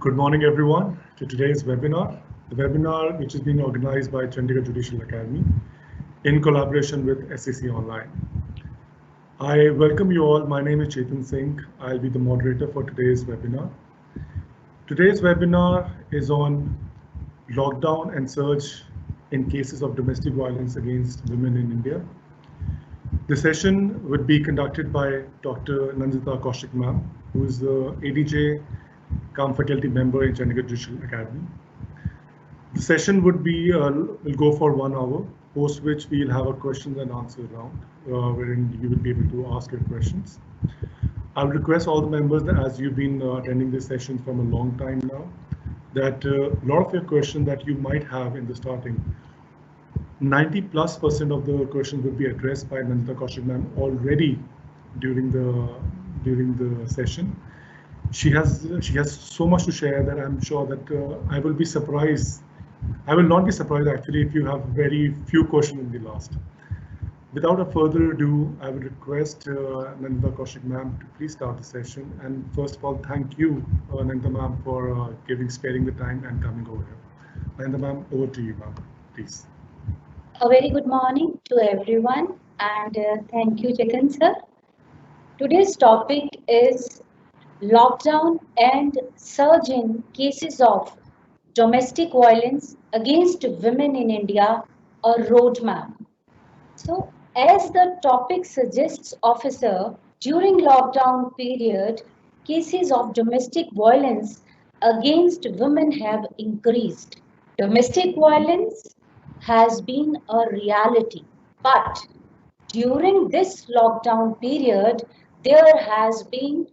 Good morning, everyone, to today's webinar. The webinar, which is being organized by Chandigarh Judicial Academy in collaboration with SAC Online. I welcome you all. My name is Chetan Singh. I'll be the moderator for today's webinar. Today's webinar is on lockdown and surge in cases of domestic violence against women in India. The session would be conducted by Dr. Nandita Kaushik ma'am, who is the ADJ faculty member in Chandigarh Judicial Academy. The session would be will go for 1 hour, post which we'll have a questions and answer round, wherein you will be able to ask your questions. I would request all the members that as you've been attending this session from a long time now, that a lot of your questions that you might have in the starting, 90+% of the questions will be addressed by Nandita Kaushik ma'am already during the session. She has so much to share that I'm sure that I will be surprised. I will not be surprised actually if you have very few questions in the last. Without a further ado, I would request Nandita Kaushik ma'am to please start the session. And first of all, thank you, Nandita ma'am, for sparing the time and coming over here. Nandita ma'am, over to you, ma'am, please. A very good morning to everyone, and thank you, Chetan sir. Today's topic is lockdown and surge in cases of domestic violence against women in India, a roadmap. So, as the topic suggests, officer, during lockdown period, cases of domestic violence against women have increased. Domestic violence has been a reality, but during this lockdown period, there has been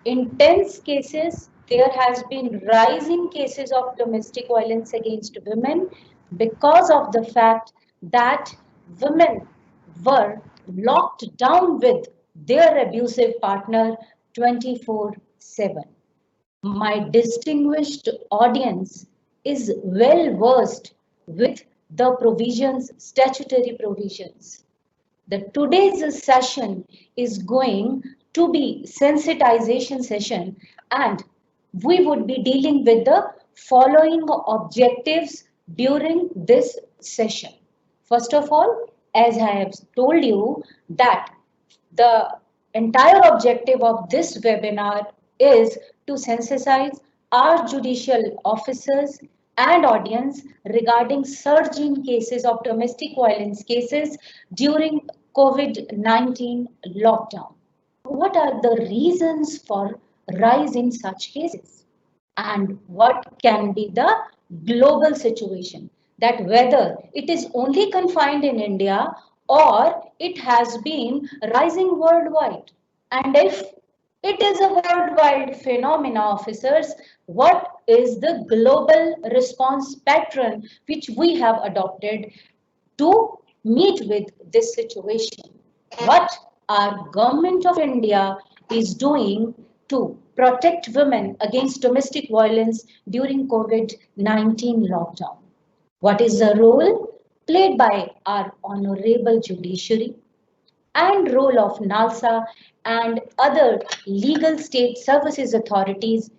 intense cases, there has been rising cases of domestic violence against women because of the fact that women were locked down with their abusive partner 24/7. My distinguished audience is well versed with the provisions, statutory provisions. The today's session is going to be sensitization session, and we would be dealing with the following objectives during this session. First of all, as I have told you that the entire objective of this webinar is to sensitize our judicial officers and audience regarding surge in cases of domestic violence cases during COVID-19 lockdown. What are the reasons for rise in such cases? And what can be the global situation? That whether it is only confined in India or it has been rising worldwide. And if it is a worldwide phenomena, officers, what is the global response pattern which we have adopted to meet with this situation? What our government of India is doing to protect women against domestic violence during COVID-19 lockdown? What is the role played by our honorable judiciary and role of NALSA and other legal state services authorities?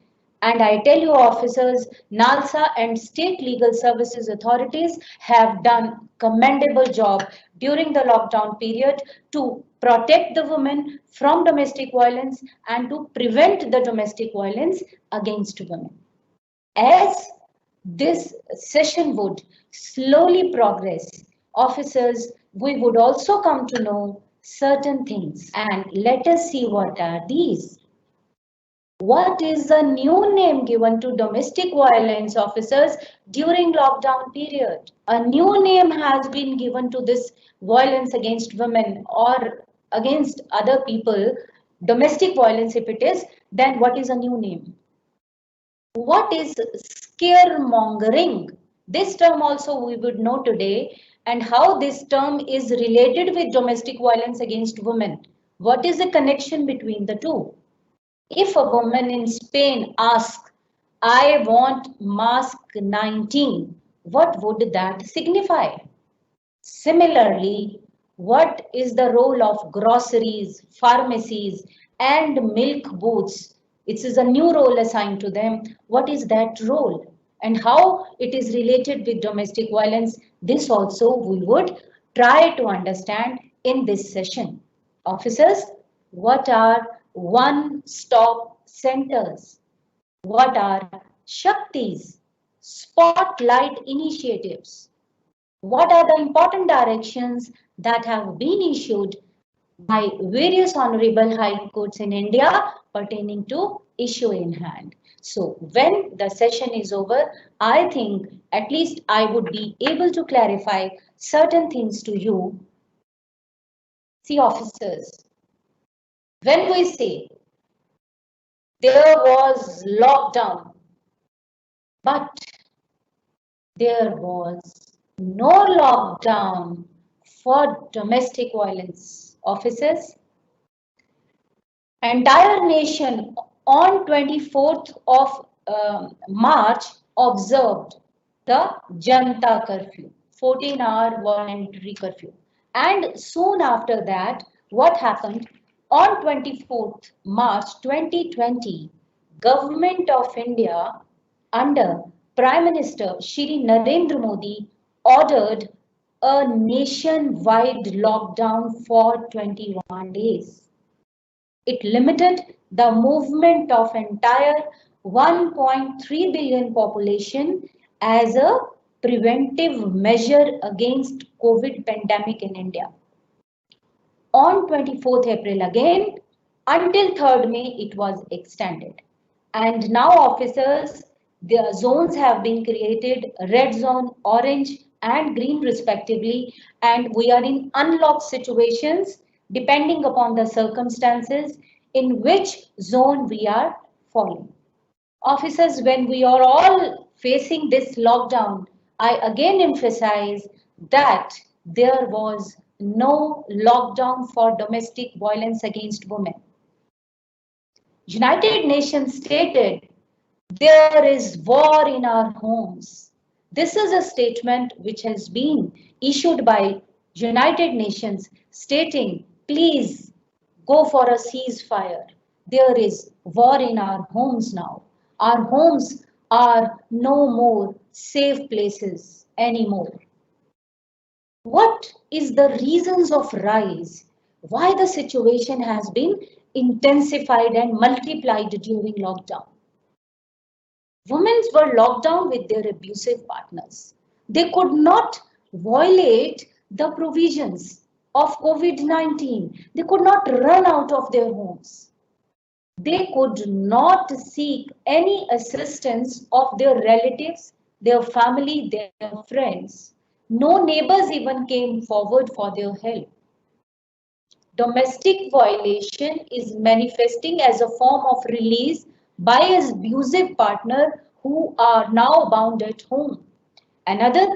And I tell you, officers, NALSA and state legal services authorities have done commendable job during the lockdown period to protect the women from domestic violence and to prevent the domestic violence against women. As this session would slowly progress, officers, we would also come to know certain things, and let us see what are these. What is the new name given to domestic violence, officers, during lockdown period? A new name has been given to this violence against women or against other people, domestic violence if it is, then what is a new name? What is scaremongering? This term also we would know today, and how this term is related with domestic violence against women. What is the connection between the two? If a woman in Spain asks, I want mask 19, what would that signify? Similarly, what is the role of groceries, pharmacies, and milk booths It is a new role assigned to them. What is that role and how it is related with domestic violence? This also we would try to understand in this session. Officers, what are one-stop centers? What are Shaktis, spotlight initiatives? What are the important directions that have been issued by various honorable high courts in India pertaining to issue in hand? So when the session is over, I think at least I would be able to clarify certain things to you. See, officers, when we say there was lockdown, but there was no lockdown for domestic violence. Officers, entire nation on 24th of March observed the Janta curfew, 14-hour voluntary curfew. And soon after that, what happened? On 24th March 2020, Government of India under Prime Minister Shri Narendra Modi ordered a nationwide lockdown for 21 days. It limited the movement of entire 1.3 billion population as a preventive measure against COVID pandemic in India. On 24th April again, until 3rd May, it was extended. And now officers, the zones have been created, red zone, orange and green respectively. And we are in unlocked situations depending upon the circumstances in which zone we are falling. Officers, when we are all facing this lockdown, I again emphasize that there was no lockdown for domestic violence against women. United Nations stated there is war in our homes. This is a statement which has been issued by United Nations stating, please go for a ceasefire. There is war in our homes now. Our homes are no more safe places anymore. What is the reasons of rise? Why the situation has been intensified and multiplied during lockdown? Women were locked down with their abusive partners. They could not violate the provisions of COVID-19. They could not run out of their homes. They could not seek any assistance of their relatives, their family, their friends. No neighbors even came forward for their help. Domestic violation is manifesting as a form of release by an abusive partner who are now bound at home. Another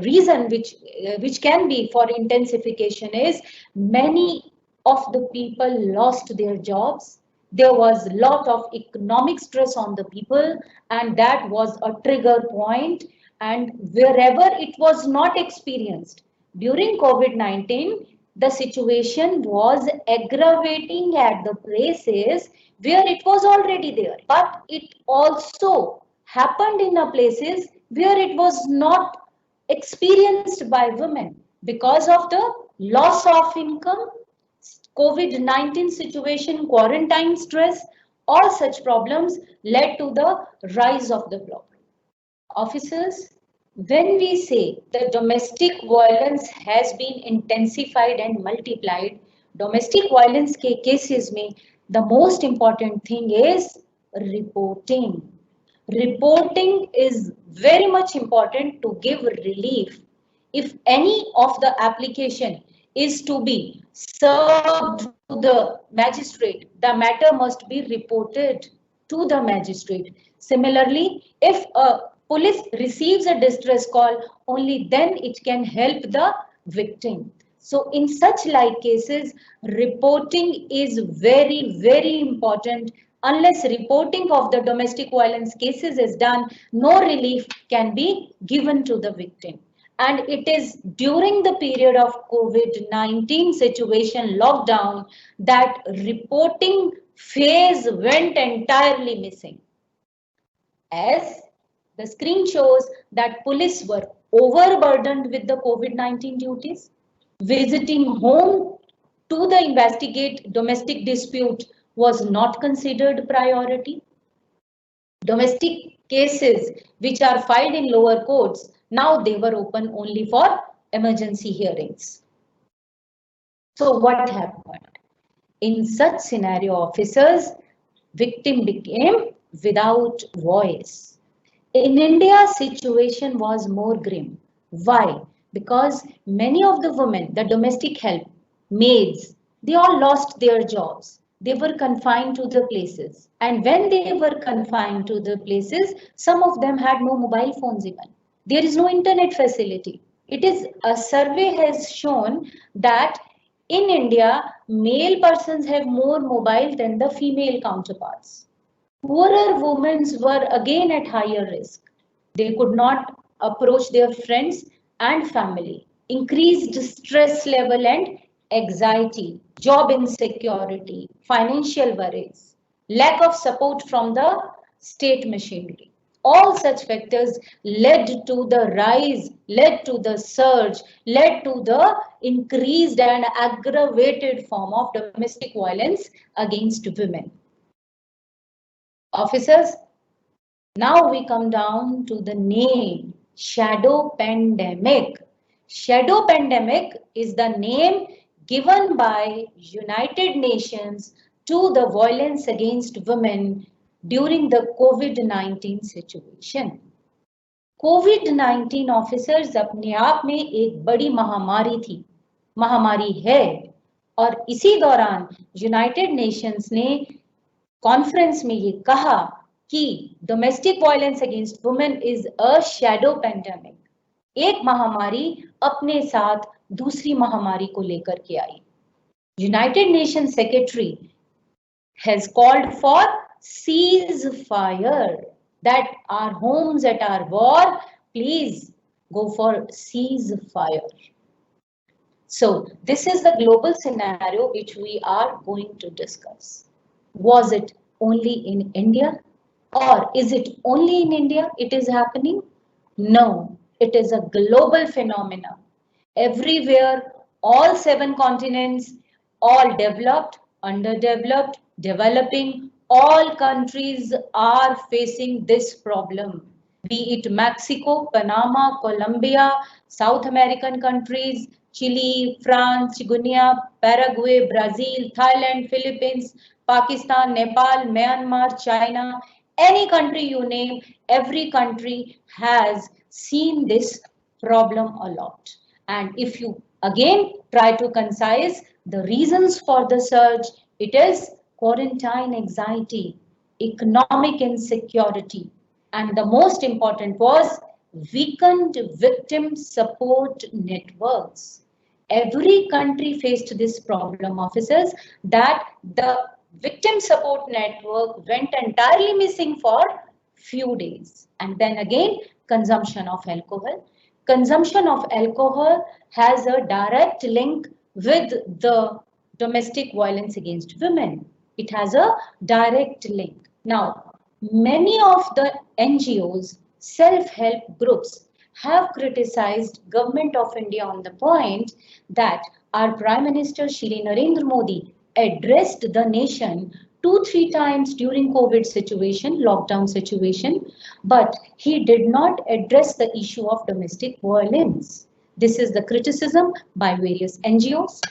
reason which can be for intensification is many of the people lost their jobs. There was a lot of economic stress on the people, and that was a trigger point. And wherever it was not experienced during COVID-19, the situation was aggravating at the places where it was already there. But it also happened in the places where it was not experienced by women because of the loss of income, COVID-19 situation, quarantine stress, all such problems led to the rise of the problem. Officers, when we say that domestic violence has been intensified and multiplied, domestic violence cases में the most important thing is reporting. Reporting is very much important to give relief. If any of the application is to be served to the magistrate, the matter must be reported to the magistrate. Similarly, if a police receives a distress call, only then it can help the victim. So in such like cases, reporting is very, very important. Unless reporting of the domestic violence cases is done, no relief can be given to the victim. And it is during the period of COVID-19 situation lockdown that reporting phase went entirely missing. As the screen shows that police were overburdened with the COVID-19 duties, visiting home to the investigate domestic dispute was not considered priority. Domestic cases which are filed in lower courts, now they were open only for emergency hearings. So what happened? In such scenario, officers, victim became without voice. In India, situation was more grim. Why? Because many of the women, the domestic help, maids, they all lost their jobs. They were confined to the places. And when they were confined to the places, some of them had no mobile phones even. There is no internet facility. It is a survey has shown that in India, male persons have more mobile than the female counterparts. Poorer women were again at higher risk. They could not approach their friends and family. Increased stress level and anxiety, job insecurity, financial worries, lack of support from the state machinery. All such factors led to the rise, led to the surge, led to the increased and aggravated form of domestic violence against women. Officers, now we come down to the name shadow pandemic. Shadow pandemic is the name given by United Nations to the violence against women during the COVID-19 situation. COVID-19 officers अपने आप में एक बड़ी महामारी है और इसी दौरान यूनाइटेड नेशंस ने कॉन्फ्रेंस में ये कहा कि domestic violence against women is a shadow pandemic. एक महामारी अपने साथ दूसरी महामारी को लेकर के आई. United Nation secretary has called for ceasefire, that our homes at our war, please go for ceasefire. So this is the global scenario which we are going to discuss. Was it only in India, or is it only in India it is happening? No, it is a global phenomenon. Everywhere, all 7 continents, all developed, underdeveloped, developing, all countries are facing this problem. Be it Mexico, Panama, Colombia, South American countries, Chile, France, Guinea, Paraguay, Brazil, Thailand, Philippines, Pakistan, Nepal, Myanmar, China, any country you name, every country has seen this problem a lot. And if you again try to concise the reasons for the surge, it is quarantine anxiety, economic insecurity, and the most important was weakened victim support networks. Every country faced this problem, officers, that the victim support network went entirely missing for few days. And then again, consumption of alcohol. Consumption of alcohol has a direct link with the domestic violence against women. It has a direct link. Now, many of the NGOs, self-help groups have criticized Government of India on the point that our Prime Minister Shri Narendra Modi addressed the nation 2-3 times during COVID situation, lockdown situation, but he did not address the issue of domestic violence. This is the criticism by various NGOs.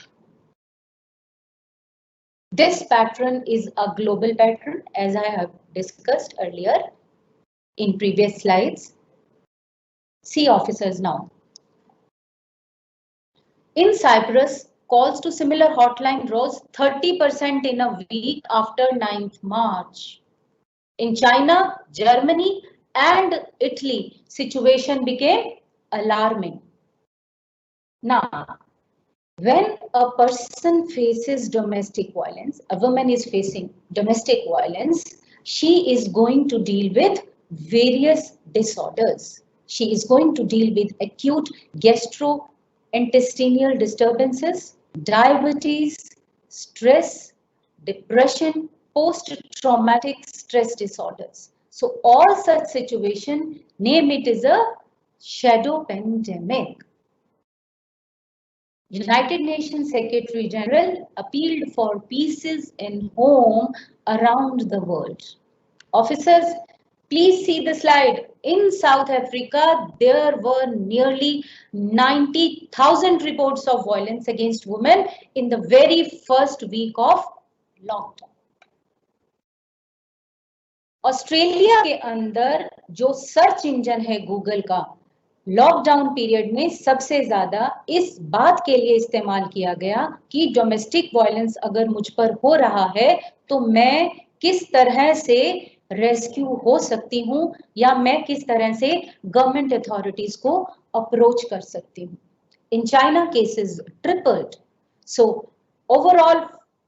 This pattern is a global pattern, as I have discussed earlier in previous slides. See, officers, now. In Cyprus, calls to similar hotline rose 30% in a week after 9th March. In China, Germany, and Italy, situation became alarming. Now, when a person faces domestic violence, a woman is facing domestic violence, she is going to deal with various disorders. She is going to deal with acute gastrointestinal disturbances, diabetes, stress, depression, post-traumatic stress disorders. So all such situation, name it is a shadow pandemic. United Nations Secretary General appealed for peace in home around the world. Officers, please see the slide. In South Africa, there were nearly 90,000 reports of violence against women in the very first week of lockdown. Australia के अंदर जो search engine है Google का lockdown period में सबसे ज्यादा इस बात के लिए इस्तेमाल किया गया कि डोमेस्टिक वायलेंस अगर मुझ पर हो रहा है तो मैं किस तरह से रेस्क्यू हो सकती हूं या मैं किस तरह से गवर्नमेंट अथॉरिटीज को अप्रोच कर सकती हूं. In China cases tripled. So overall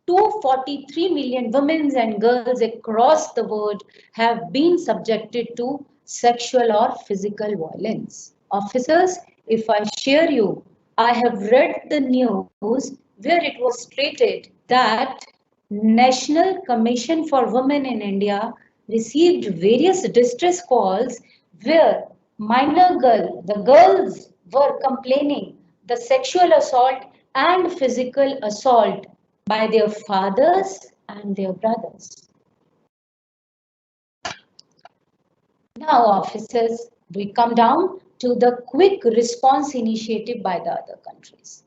243 million women and girls across the world have been subjected to sexual or physical violence. Officers, if I share you, I have read the news where it was stated that National Commission for Women in India received various distress calls where the girls were complaining the sexual assault and physical assault by their fathers and their brothers. Now, officers, we come down to the quick response initiative by the other countries.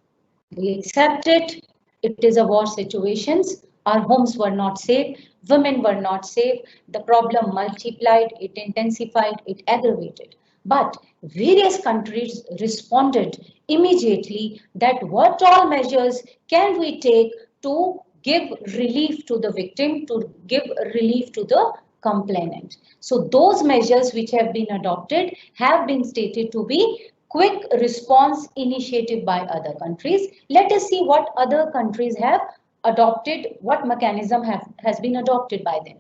We accept it. It is a war situation. Our homes were not safe. Women were not safe. The problem multiplied, it intensified, it aggravated. But various countries responded immediately that what all measures can we take to give relief to the victim, to give relief to the complainant. So those measures which have been adopted have been stated to be quick response initiative by other countries. Let us see what other countries have adopted, what mechanism has been adopted by them.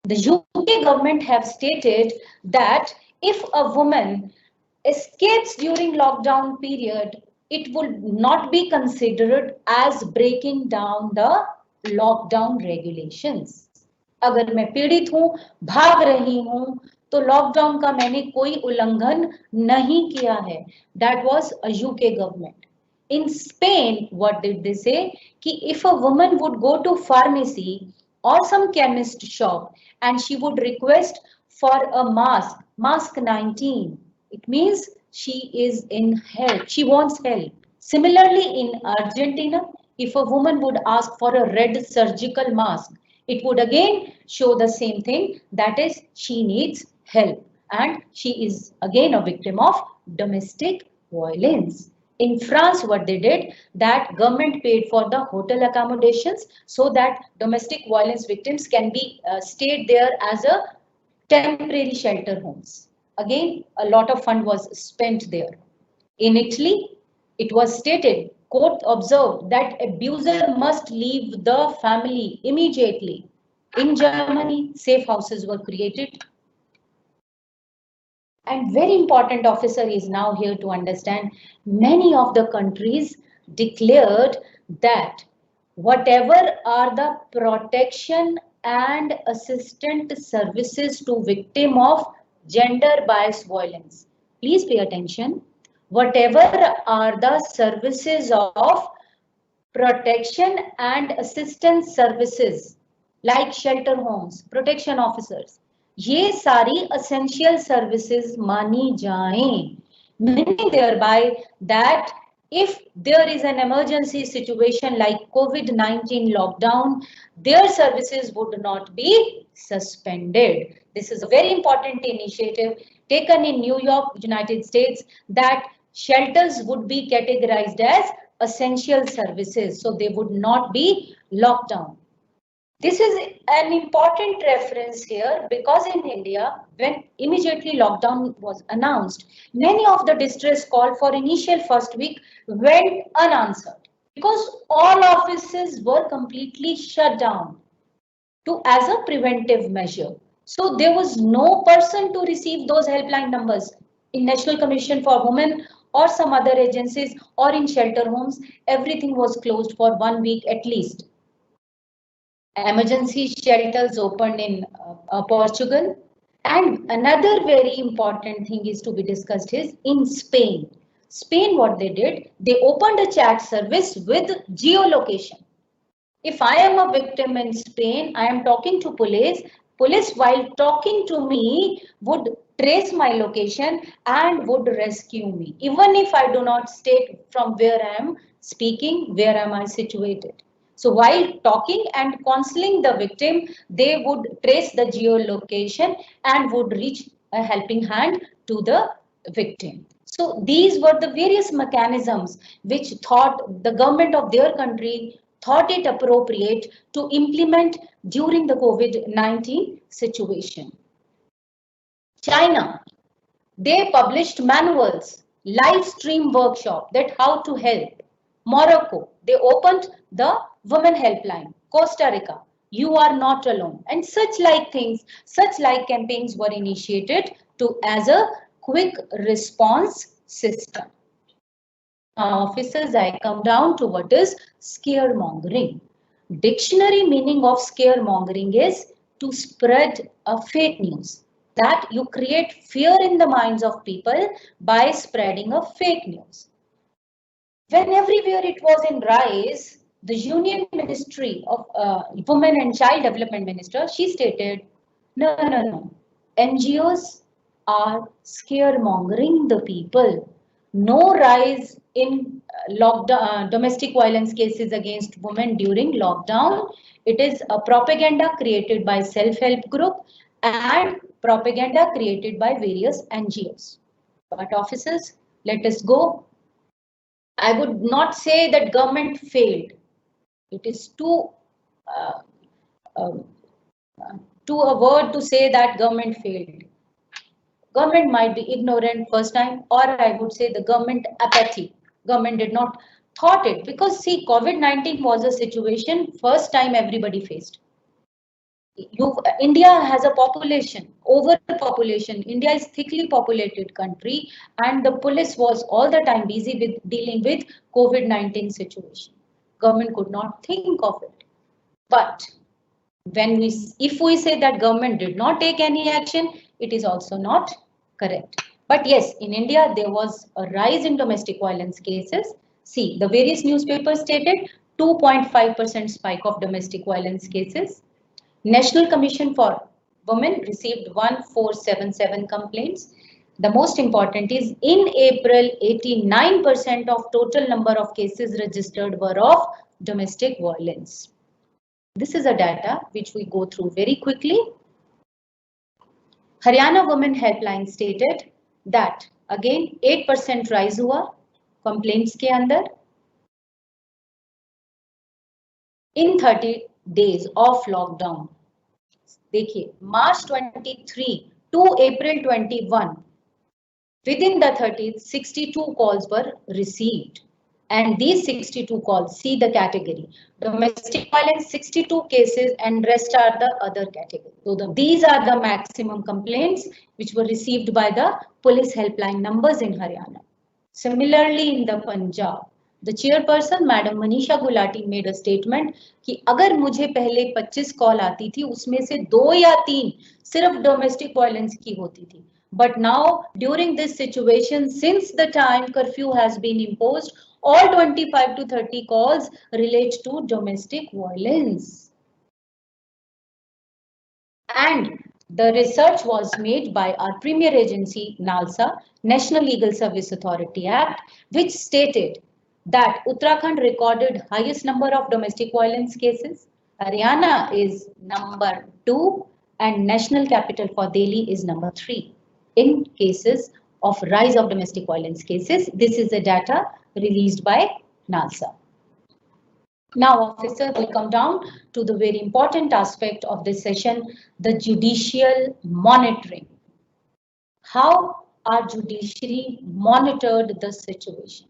The UK government have stated that if a woman escapes during lockdown period, it will not be considered as breaking down the lockdown regulations. अगर मैं पीड़ित हूं, भाग रही हूं, तो lockdown का मैंने कोई उल्लंघन नहीं किया है. That was a UK government. In Spain, what did they say? कि if a woman would go to pharmacy or some chemist shop and she would request for a mask 19, it means she is in help. She wants help. Similarly, in Argentina, if a woman would ask for a red surgical mask, it would again show the same thing, that is, she needs help and she is again a victim of domestic violence. In France, what they did, that government paid for the hotel accommodations so that domestic violence victims can be stayed there as a temporary shelter homes. Again, a lot of fund was spent there. In Italy, it was stated, court observed that abuser must leave the family immediately. In Germany, safe houses were created. And very important, officer is now here to understand, many of the countries declared that whatever are the protection and assistance services to victim of gender bias violence. Please pay attention. Whatever are the services of protection and assistance services like shelter homes, protection officers, ये सारी essential services मानी जाएं, meaning thereby that if there is an emergency situation like COVID-19 lockdown, their services would not be suspended. This is a very important initiative taken in New York, United States, that shelters would be categorized as essential services, so they would not be locked down. This is an important reference here because in India, when immediately lockdown was announced, many of the distress call for initial first week went unanswered because all offices were completely shut down as a preventive measure. So there was no person to receive those helpline numbers. In National Commission for Women or some other agencies or in shelter homes, everything was closed for 1 week at least. Emergency shelters opened in Portugal. And another very important thing is to be discussed is in Spain. Spain, what they did, they opened a chat service with geolocation. If I am a victim in Spain, I am talking to police. Police, while talking to me, would trace my location and would rescue me. Even if I do not state from where I am speaking, where am I situated. So while talking and counseling the victim, they would trace the geolocation and would reach a helping hand to the victim. So these were the various mechanisms which thought the government of their country thought it appropriate to implement during the COVID-19 situation. China, they published manuals, live stream workshop that how to help. Morocco, they opened the women helpline. Costa Rica, you are not alone. And such like things, such like campaigns were initiated to as a quick response system. Now, officers, I come down to what is scaremongering. Dictionary meaning of scaremongering is to spread a fake news. That you create fear in the minds of people by spreading a fake news. When everywhere it was in rise, the Union Ministry of Women and Child Development Minister, she stated, no. NGOs are scaremongering the people. No rise in lockdown, domestic violence cases against women during lockdown. It is a propaganda created by self-help group and propaganda created by various NGOs. But officers, let us go. I would not say that government failed. It is uh, uh, too a word to say that government failed. Government might be ignorant first time, or I would say the government apathy. Government did not thought it because see, COVID-19 was a situation first time everybody faced. India has a population, overpopulation. India is thickly populated country, and the police was all the time busy with dealing with COVID-19 situation. Government could not think of it. But if we say that government did not take any action, it is also not correct. But yes, in India, there was a rise in domestic violence cases. See, the various newspapers stated 2.5% spike of domestic violence cases. National Commission for Women received 1477 complaints. The most important is in April, 89% of total number of cases registered were of domestic violence. This is a data which we go through very quickly. Haryana Women Helpline stated that again 8% rise हुआ complaints के अंदर in 30 days of lockdown. देखिए March 23 to April 21 within the 30th 62 calls were received. And these 62 calls, see the category. Domestic violence, 62 cases and rest are the other category. So these are the maximum complaints which were received by the police helpline numbers in Haryana. Similarly, in the Punjab, the chairperson, Madam Manisha Gulati, made a statement कि अगर मुझे पहले 25 call आती थी उसमें से 2 या 3 सिर्फ डोमेस्टिक वायलेंस की होती थी. But now, during this situation, since the time curfew has been imposed, all 25 to 30 calls relate to domestic violence. And the research was made by our premier agency, NALSA, National Legal Service Authority Act, which stated that Uttarakhand recorded highest number of domestic violence cases. Haryana is number 2 and national capital for Delhi is number 3. In cases of rise of domestic violence cases. This is the data released by NALSA. Now, officer, we come down to the very important aspect of this session, the judicial monitoring. How our judiciary monitored the situation?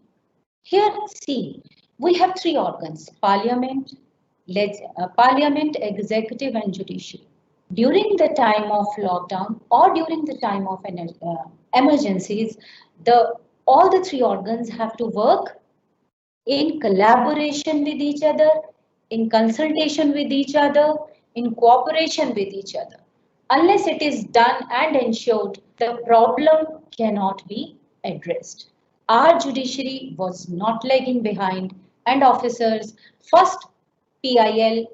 Here, see, we have 3 organs, Parliament, Executive and Judiciary. During the time of lockdown or during the time of an emergencies, all the three organs have to work in collaboration with each other, in consultation with each other, in cooperation with each other. Unless it is done and ensured, the problem cannot be addressed. Our judiciary was not lagging behind, and officers, first PIL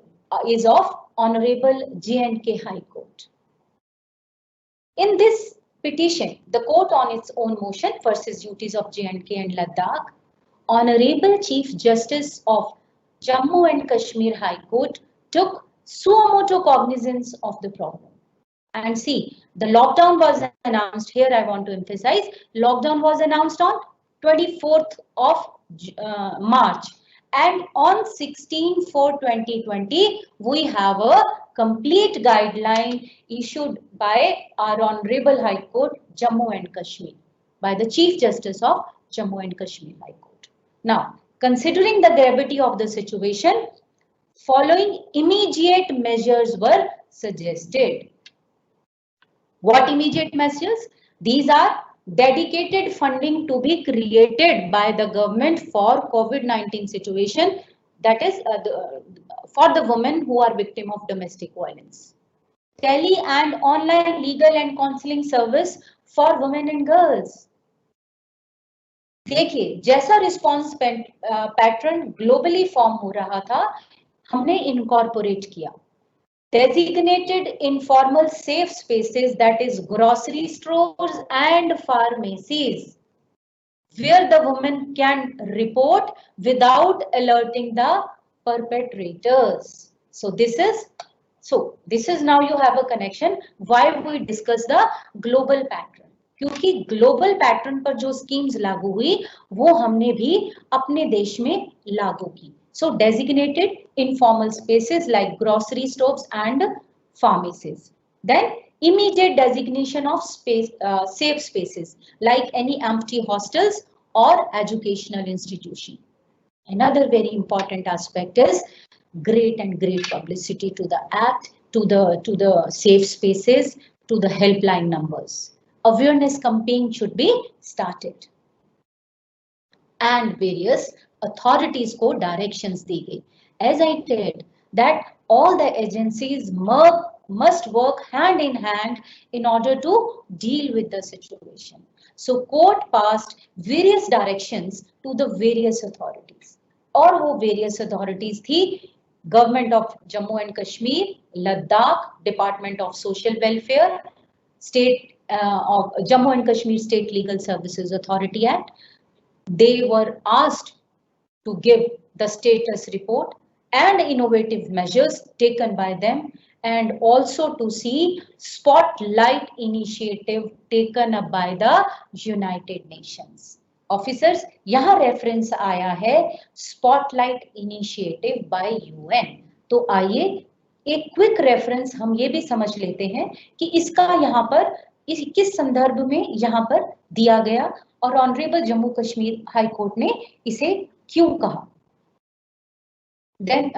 is of Honorable J&K High Court. In this petition, the court on its own motion versus duties of J&K and Ladakh, Honorable Chief Justice of Jammu and Kashmir High Court took suo motu cognizance of the problem. And see, the lockdown was announced, here I want to emphasize, lockdown was announced on 24th of March. And on 16/4/2020, we have a complete guideline issued by our Honorable High Court, Jammu and Kashmir, by the Chief Justice of Jammu and Kashmir High Court. Now, considering the gravity of the situation, following immediate measures were suggested. What immediate measures? These are dedicated funding to be created by the government for COVID-19 situation, that is for the women who are victim of domestic violence. Tele and online legal and counseling service for women and girls. देखिए जैसा response pattern globally form हो रहा था, हमने incorporate किया. Designated informal safe spaces, that is grocery stores and pharmacies, where the woman can report without alerting the perpetrators. So this is now you have a connection why we discuss the global pattern. क्योंकि global pattern पर जो schemes लागू हुई वो हमने भी अपने देश में लागू की. So designated informal spaces like grocery stores and pharmacies. Then immediate designation of safe spaces like any empty hostels or educational institution. Another very important aspect is great publicity to the act, to the safe spaces, to the helpline numbers. Awareness campaign should be started. And various authorities को directions दी गई. As I said that all the agencies must work hand in hand in order to deal with the situation. So court passed various directions to the various authorities. और वो various authorities थी Government of Jammu and Kashmir, Ladakh, Department of Social Welfare, State of Jammu and Kashmir State Legal Services Authority Act. They were asked to give the status report and innovative measures taken by them, and also to see spotlight initiative taken up by the United Nations. Officers, यहाँ reference आया है spotlight initiative by UN. तो आइए एक quick reference हम ये भी समझ लेते हैं कि इसका यहाँ पर किस संदर्भ में यहाँ पर दिया गया और honourable Jammu Kashmir high court ने इसे क्यों कहा. Then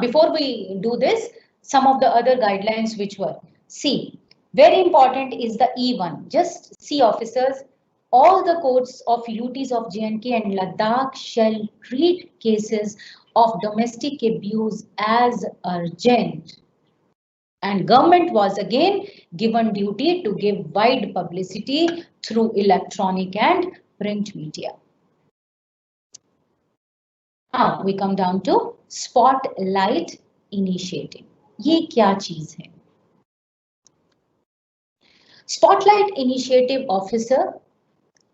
before we do this, some of the other guidelines which were, see, very important is the E1. Just see, officers, all the courts of UTs of J&K and Ladakh shall treat cases of domestic abuse as urgent. And government was again given duty to give wide publicity through electronic and print media. Now we come down to Spotlight Initiative. ये क्या चीज है? Spotlight Initiative, officer,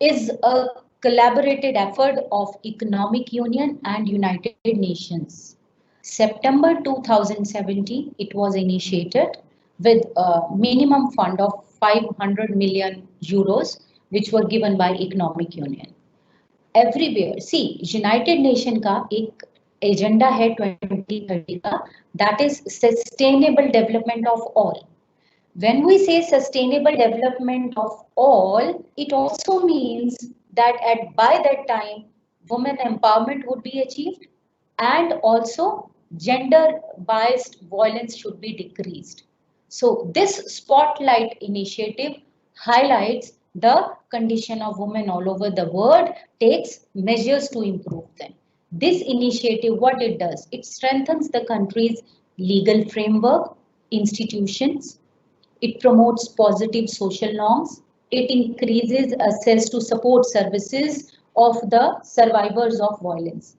is a collaborated effort of Economic Union and United Nations. September 2017, it was initiated with a minimum fund of 500 million euros, which were given by Economic Union. Everywhere, see, United Nation का एक agenda है 2030 का, that is sustainable development of all. When we say sustainable development of all, it also means that by that time, women empowerment would be achieved, and also gender biased violence should be decreased. So this Spotlight Initiative highlights the condition of women all over the world, takes measures to improve them. This initiative, what it does, it strengthens the country's legal framework, institutions, it promotes positive social norms, it increases access to support services of the survivors of violence.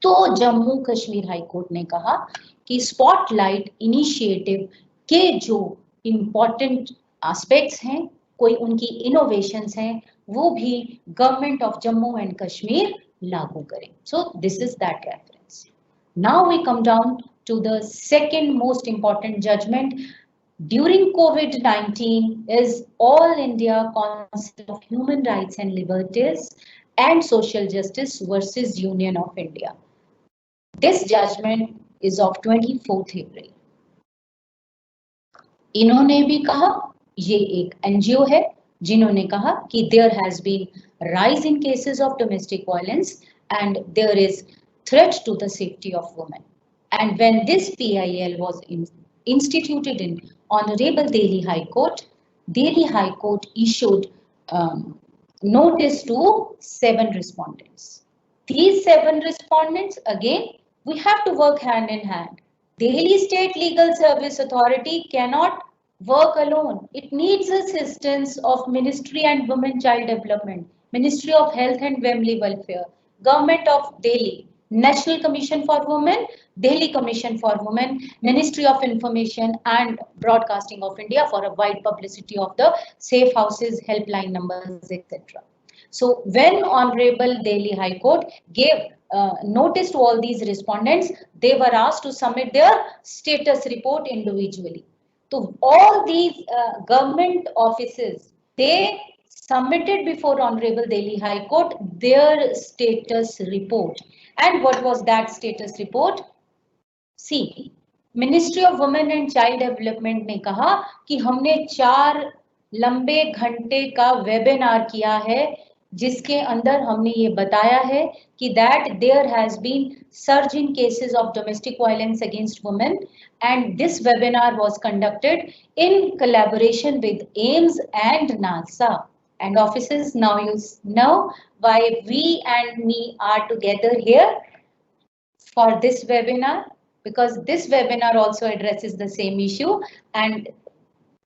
तो Jammu Kashmir high court ने कहा कि spotlight initiative के जो important aspects हैं, कोई उनकी innovations हैं, वो भी government of Jammu and Kashmir लागू करें. So this is that reference. Now we come down to the second most important judgment during COVID-19 is All India Council of Human Rights and Liberties and Social Justice versus Union of India. This judgment is of 24th April. इन्होंने भी कहा, ये एक NGO है जिन्होंने कहा कि there has been rise in cases of domestic violence and there is threat to the safety of women. And when this PIL was instituted in Honorable Delhi High Court issued notice to 7 respondents. These 7 respondents, again, we have to work hand in hand. Delhi State Legal Service Authority cannot work alone. It needs assistance of Ministry and Women Child Development, Ministry of Health and Family Welfare, Government of Delhi, National Commission for Women, Delhi Commission for Women, Ministry of Information and Broadcasting of India for a wide publicity of the safe houses, helpline numbers, etc. So when Honorable Delhi High Court gave notice to all these respondents, they were asked to submit their status report individually. So all these government offices, they submitted before Honorable Delhi High Court their status report. And what was that status report? See, Ministry of Women and Child Development ने कहा कि हमने 4 लंबे घंटे का webinar किया है जिसके अंदर हमने ये बताया है कि that there has been surge in cases of domestic violence against women, and this webinar was conducted in collaboration with AIIMS and NALSA. And officers, now you know why we and me are together here for this webinar, because this webinar also addresses the same issue, and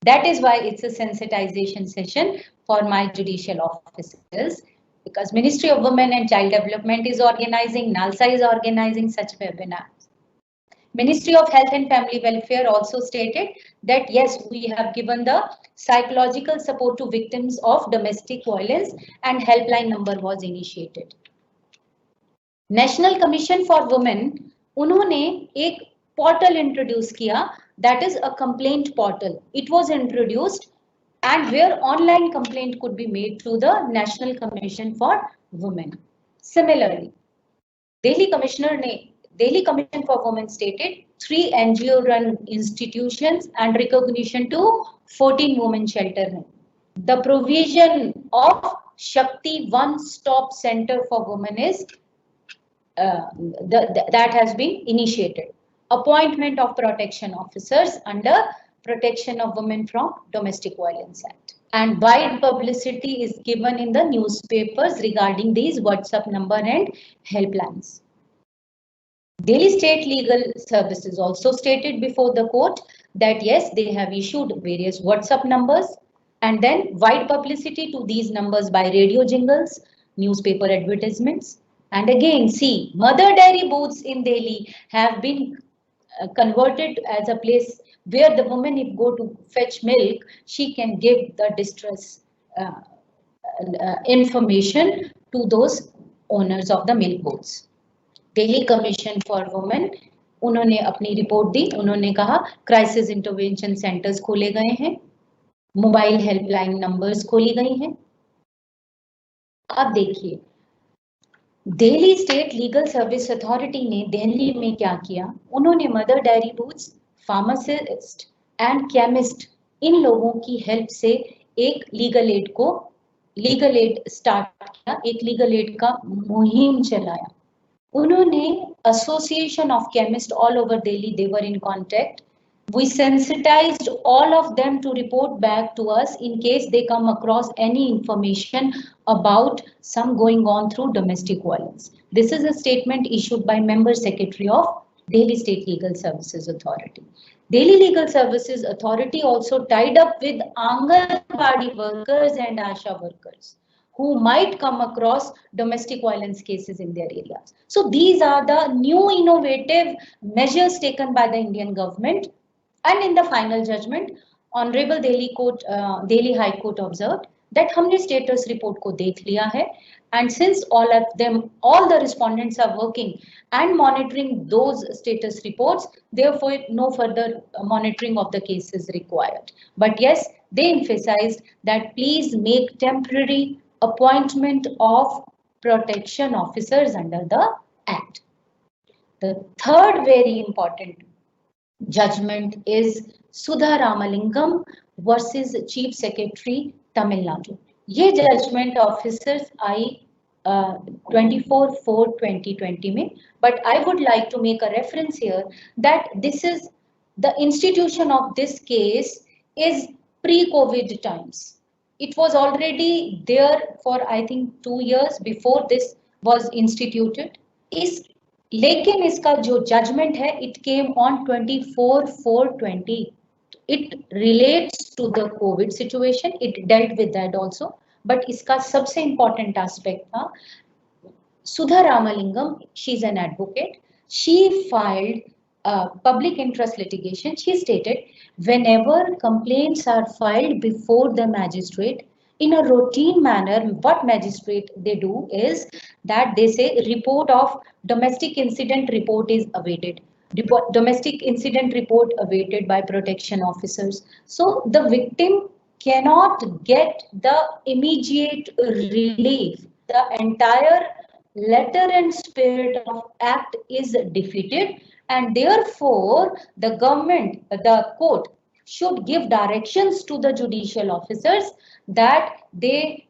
that is why it's a sensitization session for my judicial officers, because Ministry of Women and Child Development is organizing, NALSA is organizing such webinars. Ministry of Health and Family Welfare also stated that yes, we have given the psychological support to victims of domestic violence and helpline number was initiated. National Commission for Women, उन्होंने एक portal introduce किया, that is a complaint portal. It was introduced and where online complaint could be made through the National Commission for Women. Similarly, Delhi Commission for Women stated 3 NGO run institutions and recognition to 14 women shelters. The provision of Shakti One-Stop Center for Women is that has been initiated. Appointment of protection officers under Protection of Women from Domestic Violence Act. And wide publicity is given in the newspapers regarding these WhatsApp number and helplines. Delhi State Legal Services also stated before the court that yes, they have issued various WhatsApp numbers and then wide publicity to these numbers by radio jingles, newspaper advertisements. And again, see, mother dairy booths in Delhi have been converted as a place where the woman, if go to fetch milk, she can give the distress information to those owners of the milk booths. Delhi Commission for Women, उन्होंने अपनी report दी, उन्होंने कहा crisis intervention centres खोले गए हैं, mobile helpline numbers खोली गई हैं. अब देखिए, Delhi state legal service authority ने दिल्ली में क्या किया, उन्होंने Mother Dairy booths, pharmacist and chemist, इन लोगों की हेल्प से एक लीगल एड स्टार्ट किया, एक लीगल एड का मुहिम चलाया. उन्होंने association of chemist all over Delhi, they were in contact. We sensitized all of them to report back to us in case they come across any information about some going on through domestic violence. This is a statement issued by Member Secretary of Delhi State Legal Services Authority. Delhi Legal Services Authority also tied up with Anganwadi workers and Asha workers who might come across domestic violence cases in their areas. So these are the new innovative measures taken by the Indian government, and in the final judgment, Honorable Delhi High Court observed that हमने status report को देख लिया है, and since all the respondents are working and monitoring those status reports, therefore no further monitoring of the case is required. But yes, they emphasized that please make temporary appointment of protection officers under the Act. The third very important judgment is Sudha Ramalingam versus Chief Secretary Tamil Nadu. ये judgment officers आई 24/4/2020 में, but I would like to make a reference here that this is the institution of this case is pre-COVID times. It was already there for I think 2 years before this was instituted. इस लेकिन इसका जो judgment है it came on 24/4/20. It relates to the COVID situation, it dealt with that also, but इसका सबसे important aspect था Sudha Ramalingam, she's an advocate. She filed public interest litigation. She stated, whenever complaints are filed before the magistrate, in a routine manner, what magistrate they do is that they say report of domestic incident report is awaited. Domestic incident report awaited by protection officers. So the victim cannot get the immediate relief. The entire letter and spirit of act is defeated, and therefore the government, the court should give directions to the judicial officers that they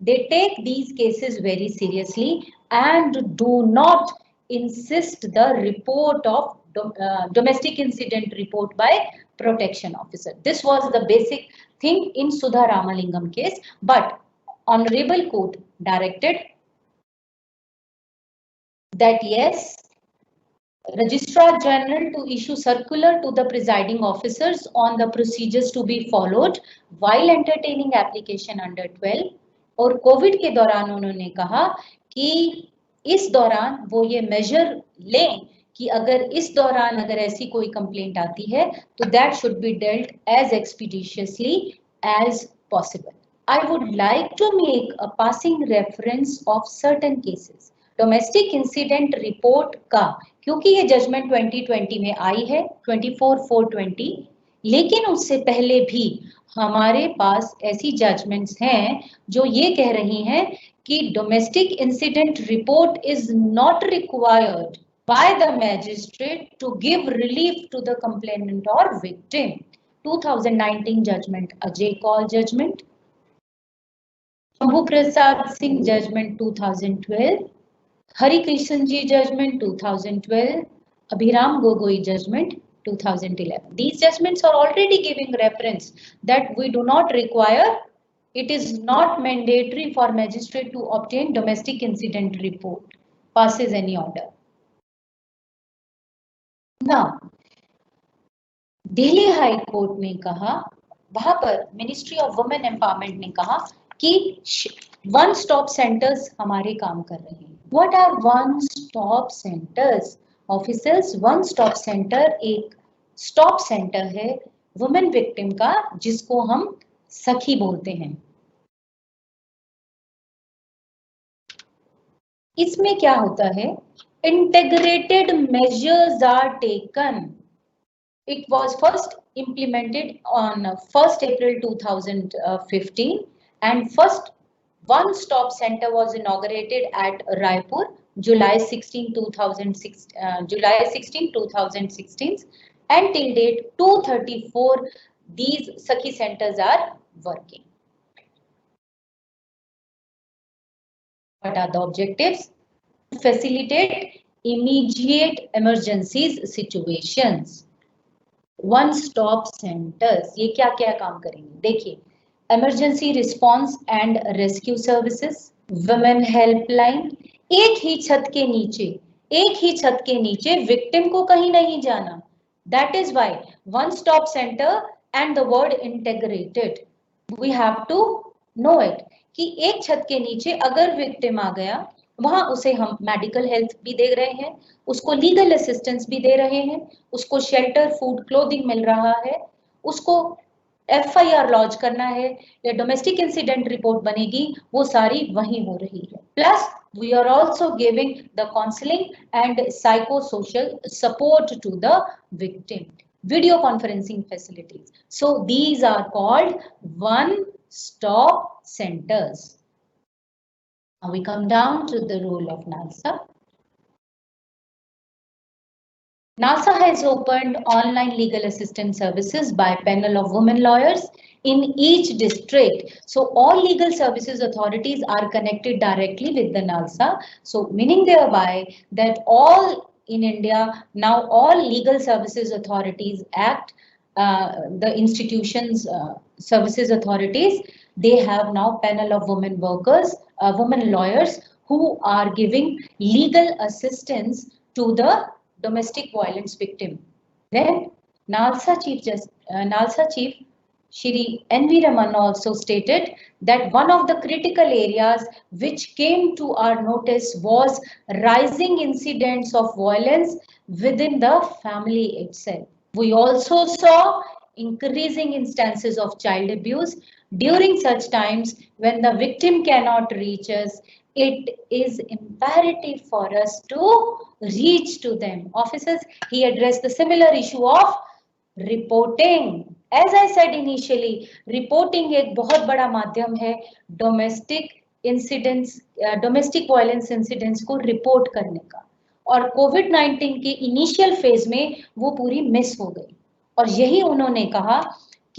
take these cases very seriously and do not insist the report of domestic incident report by protection officer. This was the basic thing in Sudha Ramalingam case, but honorable court directed that yes, Registrar General to issue circular to the presiding officers on the procedures to be followed while entertaining application under 12. और Covid के दौरान उन्होंने कहा कि इस दौरान वो ये मेजर लें कि अगर इस दौरान अगर ऐसी कोई कंप्लेंट आती है तो that should be dealt as expeditiously as possible. I would like to make a passing reference of certain cases. Domestic incident report का, क्योंकि ये जजमेंट 2020 में आई है 24/4/20, लेकिन उससे पहले भी हमारे पास ऐसी जजमेंट्स हैं जो ये कह रही हैं कि domestic incident report is not required by the magistrate to give relief to the complainant और victim. 2019 judgment Ajay Kaul judgment, Shambhu Prasad Singh judgment 2012, Hari Krishnan Ji judgment 2012, Abhiram Gogoi judgment 2011. These judgments are already giving reference that we do not require, it is not mandatory for magistrate to obtain domestic incident report, passes any order. Now, Delhi High Court ने कहा, वहां पर Ministry of Women Empowerment ने कहा कि one stop centres हमारे काम कर रहे हैं. What are one stop centers? Officers, one stop center एक स्टॉप सेंटर है वुमेन विक्टिम का जिसको हम सखी बोलते हैं. इसमें क्या होता है? Integrated measures are taken. It was first implemented on 1st April 2015 and first one stop center was inaugurated at Raipur July 16, 2016 and till date 234 these Sakhi centers are working. What are the objectives? Facilitate immediate emergencies situations. One stop centres ये क्या क्या काम करेंगे? देखिए, emergency response and rescue services, women helpline, एक ही छत के नीचे, एक ही छत के नीचे विक्टिम को कहीं नहीं जाना। That is why one stop centre and the word integrated, we have to know it कि एक छत के नीचे अगर विक्टिम आ गया, वहां उसे हम मेडिकल हेल्प भी दे रहे हैं, उसको लीगल असिस्टेंस भी दे रहे हैं, उसको शेल्टर, फूड, क्लोथिंग मिल रहा है, उसको एफआईआर लॉन्च करना है या डोमेस्टिक इंसिडेंट रिपोर्ट बनेगी, वो सारी वहीं हो रही है। Plus we are also giving the counseling and psychosocial support to the victim, video conferencing facilities. So these are called one stop centers. Now we come down to the role of NALSA. NALSA has opened online legal assistance services by panel of women lawyers in each district. So all legal services authorities are connected directly with the NALSA. So meaning thereby that all in India, now all legal services authorities act, the institutions, services authorities, they have now panel of women workers, women lawyers who are giving legal assistance to the domestic violence victim. Then NALSA chief Shri N.V. Raman also stated that one of the critical areas which came to our notice was rising incidents of violence within the family itself. We also saw increasing instances of child abuse. During such times when the victim cannot reach us, it is imperative for us to reach to them. Officers, he addressed the similar issue of reporting. As I said initially, reporting एक बहुत बड़ा माध्यम है domestic incidents, domestic violence incidents को report करने का, और कोविड-19 के इनिशियल फेज में वो पूरी मिस हो गई, और यही उन्होंने कहा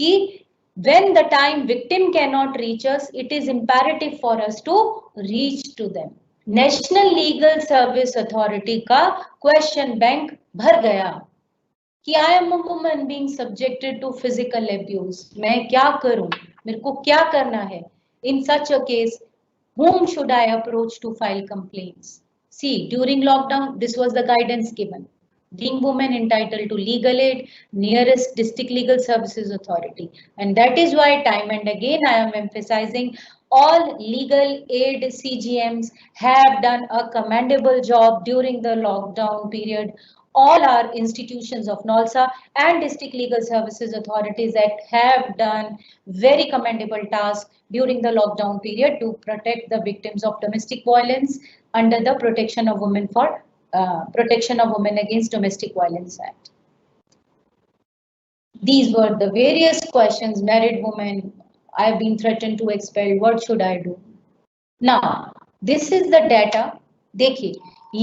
कि when the time victim cannot reach us, it is imperative for us to reach to them. National legal service authority का क्वेश्चन बैंक भर गया कि I am a woman being subjected to physical abuse, मैं क्या करूं, मेरे को क्या करना है in such a case, whom should I approach to file complaints? See, during lockdown, this was the guidance given. Being women entitled to legal aid, nearest district legal services authority. And that is why time and again I am emphasizing all legal aid CGMs have done a commendable job during the lockdown period. All our institutions of NALSA and District Legal Services Authorities Act have done very commendable tasks during the lockdown period to protect the victims of domestic violence under the Protection of Women for Protection of Women Against Domestic Violence Act. These were the various questions. Married woman, I have been threatened to expel, what should I do? Now, this is the data. देखिए,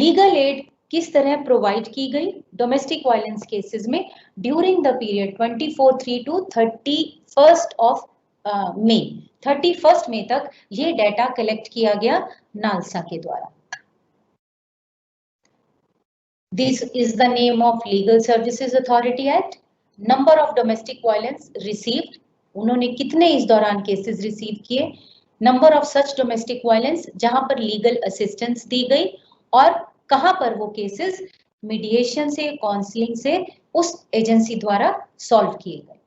legal aid किस तरह provide की गई domestic violence cases में during the period 24/3 to 31st of May, 31st मई तक ये data collect किया गया नालसा के द्वारा। This is the name of legal services authority act, number of domestic violence received, उन्होंने कितने इस दौरान केसेस रिसीव किए, number of such domestic violence जहां पर लीगल असिस्टेंस दी गई, और कहां पर वो केसेस मीडिएशन से, काउंसलिंग से उस एजेंसी द्वारा सॉल्व किए गए।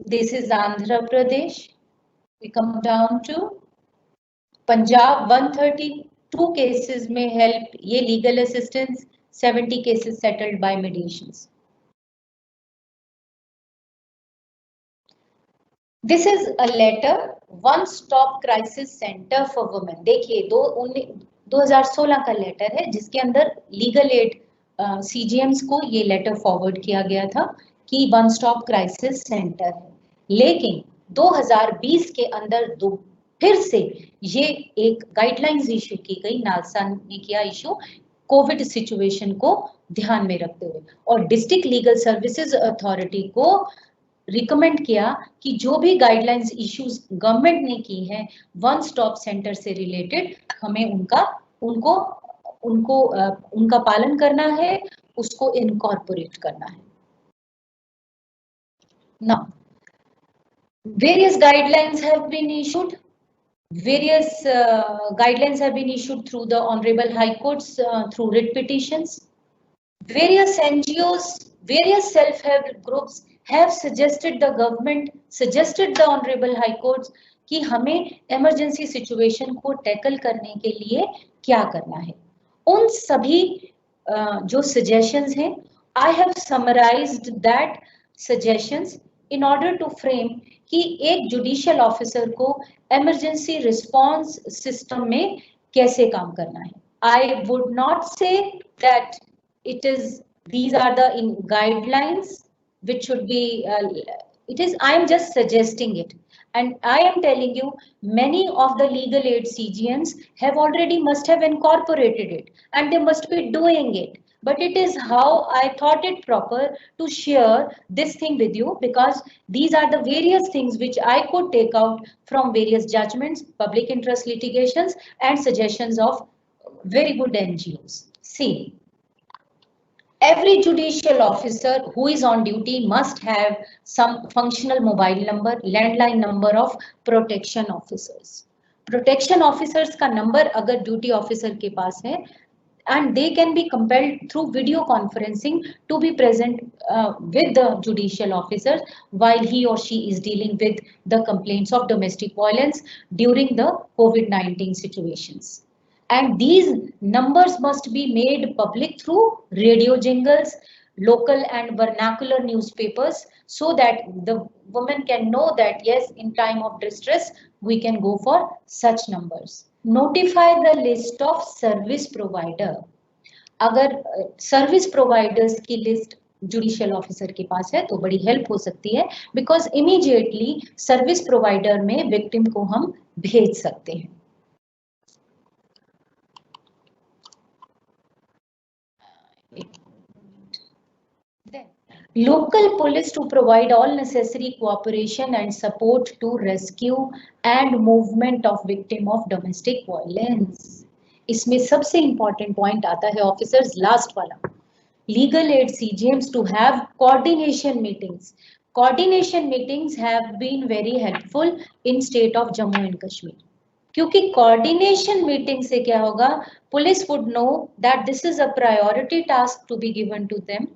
This is Andhra Pradesh. We come down to Punjab, 132 cases में हेल्प, ये legal assistance, 70 cases settled by mediations. This is a letter, one stop crisis centre for women. देखिए 2016 का लेटर है जिसके अंदर लीगल एड सीजीएम्स को ये लेटर फॉरवर्ड किया गया था कि वन स्टॉप क्राइसिस सेंटर है, लेकिन 2020 के अंदर फिर से ये एक गाइडलाइंस इशू की गई, नालसा ने किया इशू कोविड सिचुएशन को ध्यान में रखते हुए, और डिस्ट्रिक्ट लीगल सर्विसेज अथॉरिटी को रिकमेंड किया कि जो भी गाइडलाइंस इश्यूज गवर्नमेंट ने की हैं वन स्टॉप सेंटर से रिलेटेड, हमें उनका पालन करना है, उसको इनकॉर्पोरेट करना है। Now, various guidelines have been issued. Various guidelines have been issued through the Honorable High Courts through writ petitions. Various NGOs, various self-help groups have suggested the government, suggested the Honorable High Courts कि हमें emergency situation को tackle करने के लिए क्या करना है. उन सभी जो suggestions हैं, I have summarized that suggestions in order to frame कि एक judicial officer को emergency response system में कैसे काम करना है. I would not say that it is these are the guidelines which should be it is I am just suggesting it, and I am telling you many of the legal aid CGMs have already must have incorporated it and they must be doing it, but it is how I thought it proper to share this thing with you, because these are the various things which I could take out from various judgments, public interest litigations, and suggestions of very good NGOs. See, every judicial officer who is on duty must have some functional mobile number, landline number of protection officers. Protection officers का number अगर duty officer के पास है, and they can be compelled through video conferencing to be present with the judicial officers while he or she is dealing with the complaints of domestic violence during the COVID-19 situations. And these numbers must be made public through radio jingles, local and vernacular newspapers, so that the woman can know that yes, in time of distress we can go for such numbers. Notify the list of service provider. अगर service providers की list judicial officer के पास है तो बड़ी help हो सकती है, because immediately service provider में विक्टिम को हम भेज सकते हैं. Local police to provide all necessary cooperation and support to rescue and movement of victim of domestic violence. इसमें सबसे important point आता है officers last वाला. Legal aid CGMs to have coordination meetings. Coordination meetings have been very helpful in state of Jammu and Kashmir. क्योंकि coordination meeting से क्या होगा, police would know that this is a priority task to be given to them,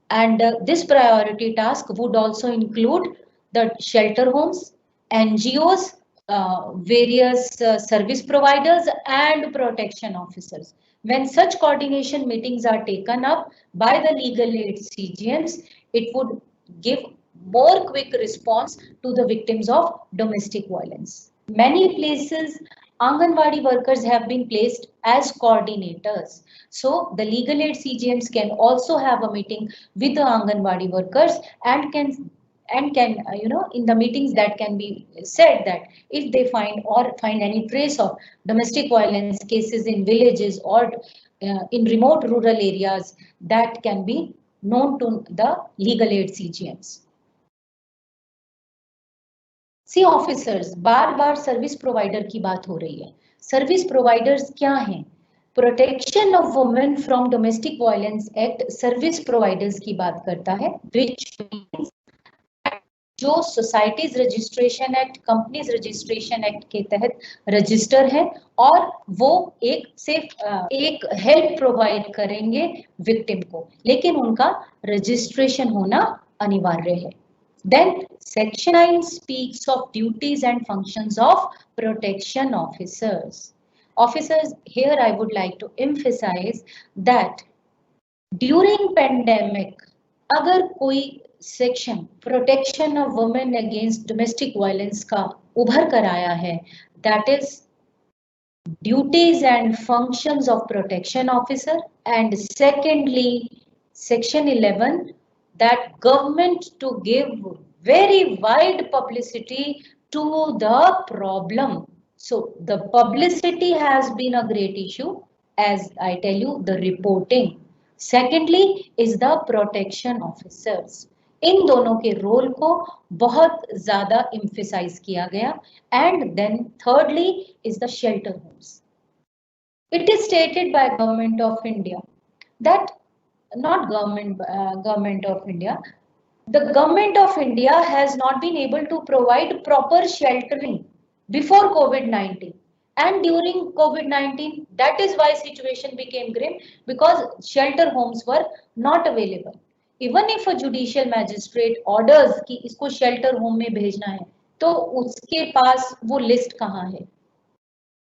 and this priority task would also include the shelter homes, NGOs, various service providers and protection officers. When such coordination meetings are taken up by the legal aid CGMs, it would give more quick response to the victims of domestic violence. Many places, Anganwadi workers have been placed as coordinators. So the legal aid CGMs can also have a meeting with the Anganwadi workers and can in the meetings that can be said that if they find any trace of domestic violence cases in villages or in remote rural areas, that can be known to the legal aid CGMs. C officers, बार बार service provider की बात हो रही है. Service providers क्या हैं? Protection of women from domestic violence act service providers की बात करता है, विच मींस जो societies registration act, companies registration act के तहत रजिस्टर है और वो एक हेल्प प्रोवाइड करेंगे विक्टिम को, लेकिन उनका रजिस्ट्रेशन होना अनिवार्य है. Then section 9 speaks of duties and functions of protection officers. Officers, here I would like to emphasize that during pandemic, अगर कोई section protection of women against domestic violence का उभर कर आया है, that is duties and functions of protection officer, and secondly section 11, that government to give very wide publicity to the problem. So the publicity has been a great issue, as I tell you, the reporting. Secondly is the protection officers. इन दोनों के role को बहुत ज्यादा emphasize किया गया. And then thirdly is the shelter homes. It is stated by Government of India that not government of India, The government of India has not been able to provide proper sheltering before COVID-19 and during COVID-19. That is why situation became grim, because shelter homes were not available. Even if a judicial magistrate orders कि इसको shelter home में भेजना है, तो उसके पास वो list कहाँ है?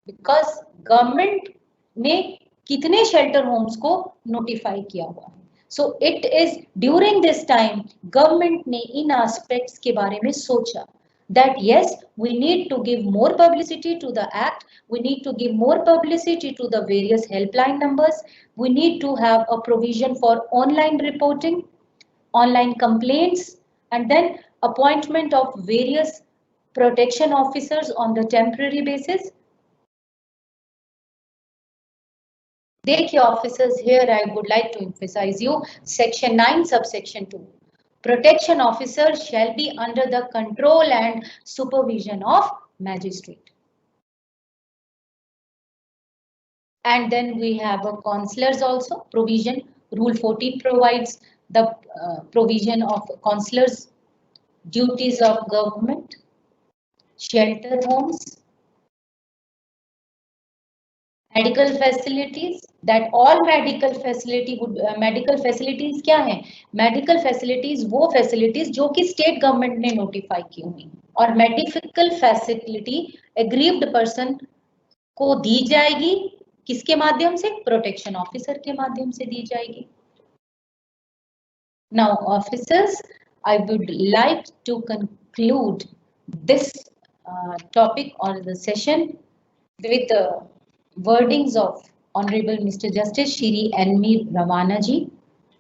Because government ने कितने shelter homes को notify किया हुआ है. So it is during this time government ने इन aspects के बारे में सोचा that yes, we need to give more publicity to the act, we need to give more publicity to the various helpline numbers, we need to have a provision for online reporting, online complaints, and then appointment of various protection officers on the temporary basis. देखिए officers, here I would like to emphasize you section 9 subsection 2. Protection officer shall be under the control and supervision of magistrate. And then we have a counselors also provision. Rule 14 provides the provision of counselors, duties of government, shelter homes, medical facilities, that all medical facility would medical facilities क्या है? Medical facilities वो facilities जो कि state government ने notify की हुई, और medical facility aggrieved person को दी जाएगी किसके माध्यम से? Protection officer के माध्यम से दी जाएगी. Now officers, I would like to conclude this topic or the session with the wordings of Honorable Mr. Justice Shri N.V. Ravana ji,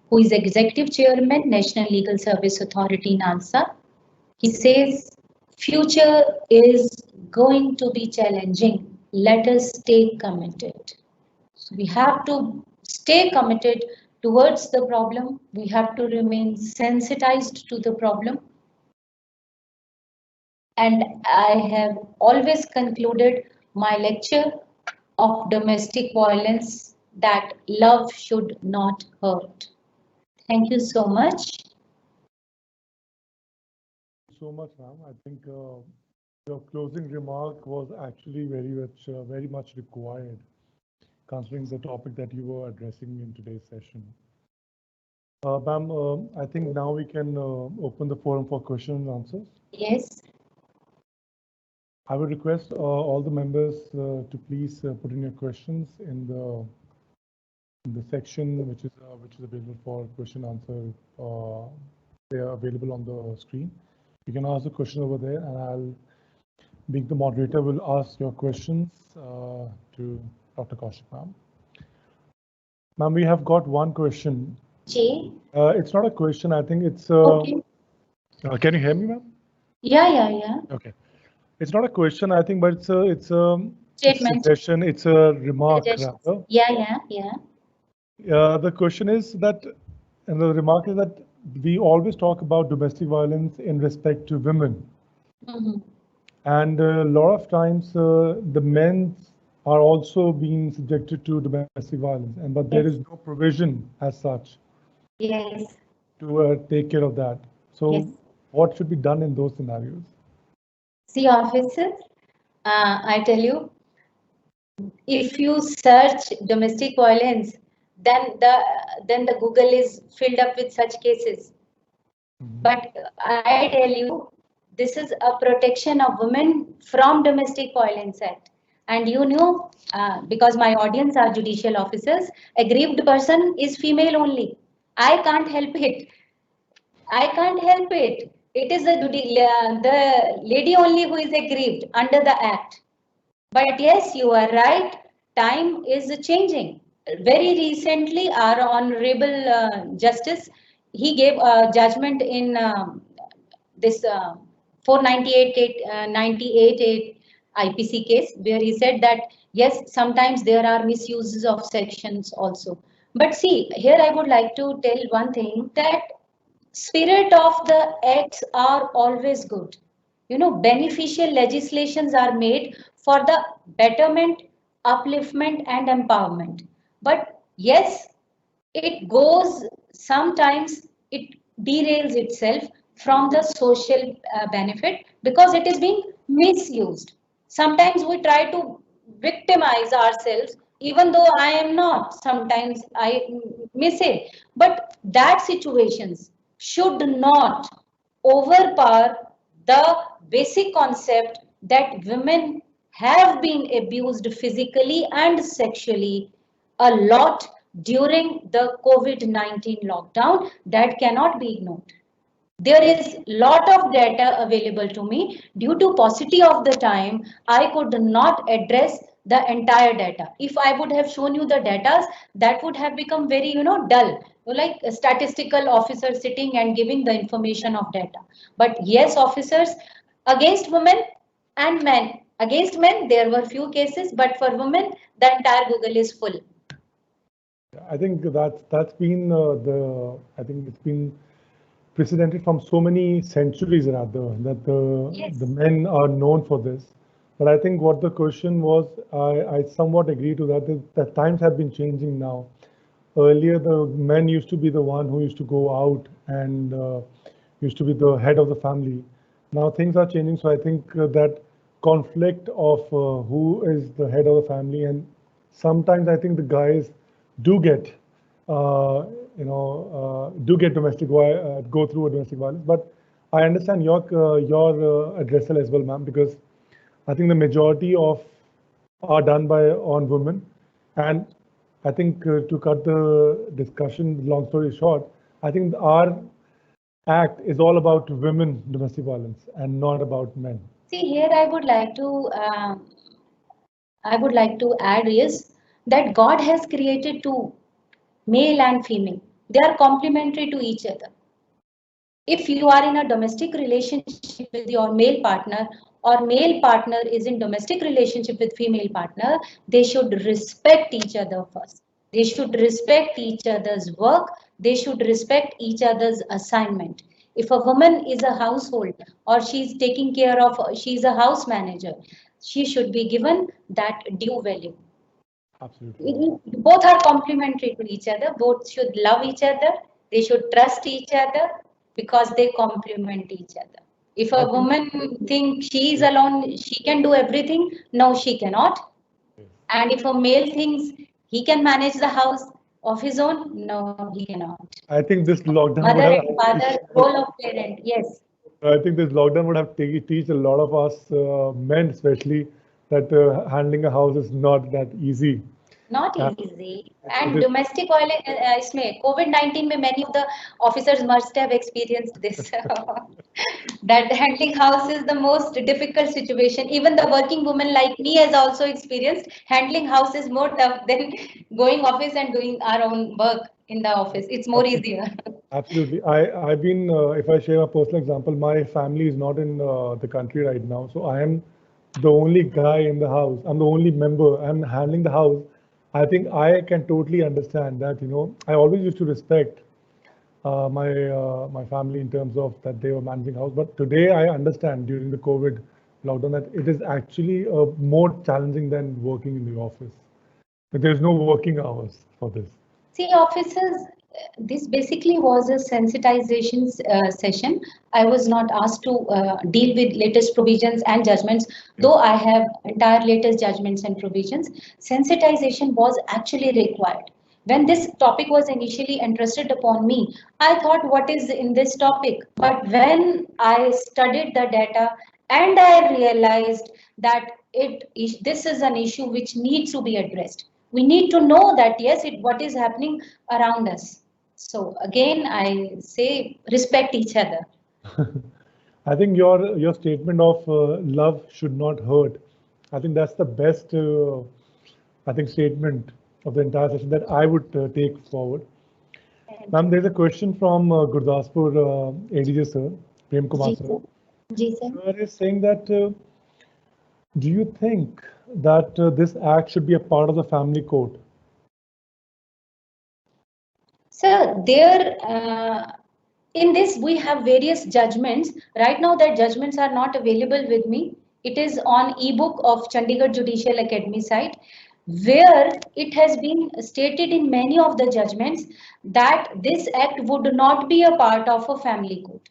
who is Executive Chairman, National Legal Service Authority, NALSA. He says, future is going to be challenging. Let us stay committed. So we have to stay committed towards the problem. We have to remain sensitized to the problem. And I have always concluded my lecture of domestic violence that love should not hurt. Thank you so much. So much, ma'am. I think your closing remark was actually very much required, considering the topic that you were addressing in today's session. Ma'am, I think now we can open the forum for questions and answers. Yes. I would request all the members to please put in your questions in the section which is available for question answer. They are available on the screen. You can ask the question over there, and I'll, being the moderator, will ask your questions to Dr. Kaushik, ma'am. Ma'am, we have got one question. Jay? It's not a question. I think it's. Okay. Can you hear me, ma'am? Yeah. Okay. It's not a question, I think, but it's a Statement. suggestion. It's a remark, rather. Yeah. The question is that, and the remark is that we always talk about domestic violence in respect to women. Mm-hmm. And a lot of times the men are also being subjected to domestic violence, but there is no provision as such. Yes. To take care of that. So yes. What should be done in those scenarios? See, officers, I tell you, if you search domestic violence, then the Google is filled up with such cases. Mm-hmm. But I tell you, this is a protection of women from Domestic Violence Act. And you know, because my audience are judicial officers, aggrieved person is female only. I can't help it. It is the lady only who is aggrieved under the act. But yes, you are right. Time is changing. Very recently, our Honorable Justice, he gave a judgment in this 498 IPC case, where he said that yes, sometimes there are misuses of sections also. But see, here I would like to tell one thing, that spirit of the acts are always good. You know, beneficial legislations are made for the betterment, upliftment, and empowerment. But yes, it goes sometimes, it derails itself from the social benefit because it is being misused. Sometimes we try to victimize ourselves, even though I am not. Sometimes I may say, but that situations should not overpower the basic concept that women have been abused physically and sexually a lot during the COVID-19 lockdown. That cannot be ignored. There is lot of data available to me. Due to paucity of the time, I could not address the entire data. If I would have shown you the data, that would have become very, dull, like a statistical officer sitting and giving the information of data. But yes, officers, against women and men. Against men, there were few cases, but for women, the entire Google is full. I think that's been I think it's been precedented from so many centuries rather that the men are known for this. But I think what the question was, I somewhat agree to that. That times have been changing now. Earlier, the men used to be the one who used to go out and used to be the head of the family. Now things are changing, so I think that conflict of who is the head of the family, and sometimes I think the guys do get, do get go through a domestic violence. But I understand your addressal as well, ma'am, because I think the majority of are done by on women, and I think to cut the discussion, long story short, I think our act is all about women domestic violence and not about men. See, here I would like to add is that God has created two, male and female. They are complementary to each other. If you are in a domestic relationship with your male partner or male partner is in domestic relationship with female partner, they should respect each other first. They should respect each other's work. They should respect each other's assignment. If a woman is a household or she's taking care of, she's a house manager, she should be given that due value. Absolutely. Both are complementary to each other. Both should love each other. They should trust each other because they complement each other. If a woman thinks she is alone, she can do everything. No, she cannot. And if a male thinks he can manage the house of his own, no, he cannot. I think this lockdown Mother and father, role of parent, yes. I think this lockdown would have teach a lot of us men, especially, that handling a house is not that easy. Not easy. And domestic violence, इसमें COVID-19 में many of the officers must have experienced this. That handling house is the most difficult situation. Even the working woman like me has also experienced handling house is more tough than going office and doing our own work in the office. It's more easier. Absolutely. I've been, if I share a personal example, my family is not in the country right now. So I am the only guy in the house. I'm the only member. I'm handling the house. I think I can totally understand that, I always used to respect my family in terms of that they were managing house. But today I understand during the COVID lockdown that it is actually more challenging than working in the office. But there's no working hours for this. See, officers, this basically was a sensitization session. I was not asked to deal with latest provisions and judgments, though I have entire latest judgments and provisions. Sensitization was actually required. When this topic was initially entrusted upon me, I thought, what is in this topic? But when I studied the data and I realized that this is an issue which needs to be addressed. We need to know that, yes, what is happening around us. So again, I say respect each other. I think your statement of love should not hurt. I think that's the best, I think, statement of the entire session that I would take forward. Ma'am, there's a question from Gurdaspur ADJ sir, Prem Kumar sir. Ji, sir. Sir is saying that, do you think that this act should be a part of the family code? Sir, in this we have various judgments. Right now that judgments are not available with me. It is on ebook of Chandigarh Judicial Academy site. where it has been stated in many of the judgments that this act would not be a part of a family code.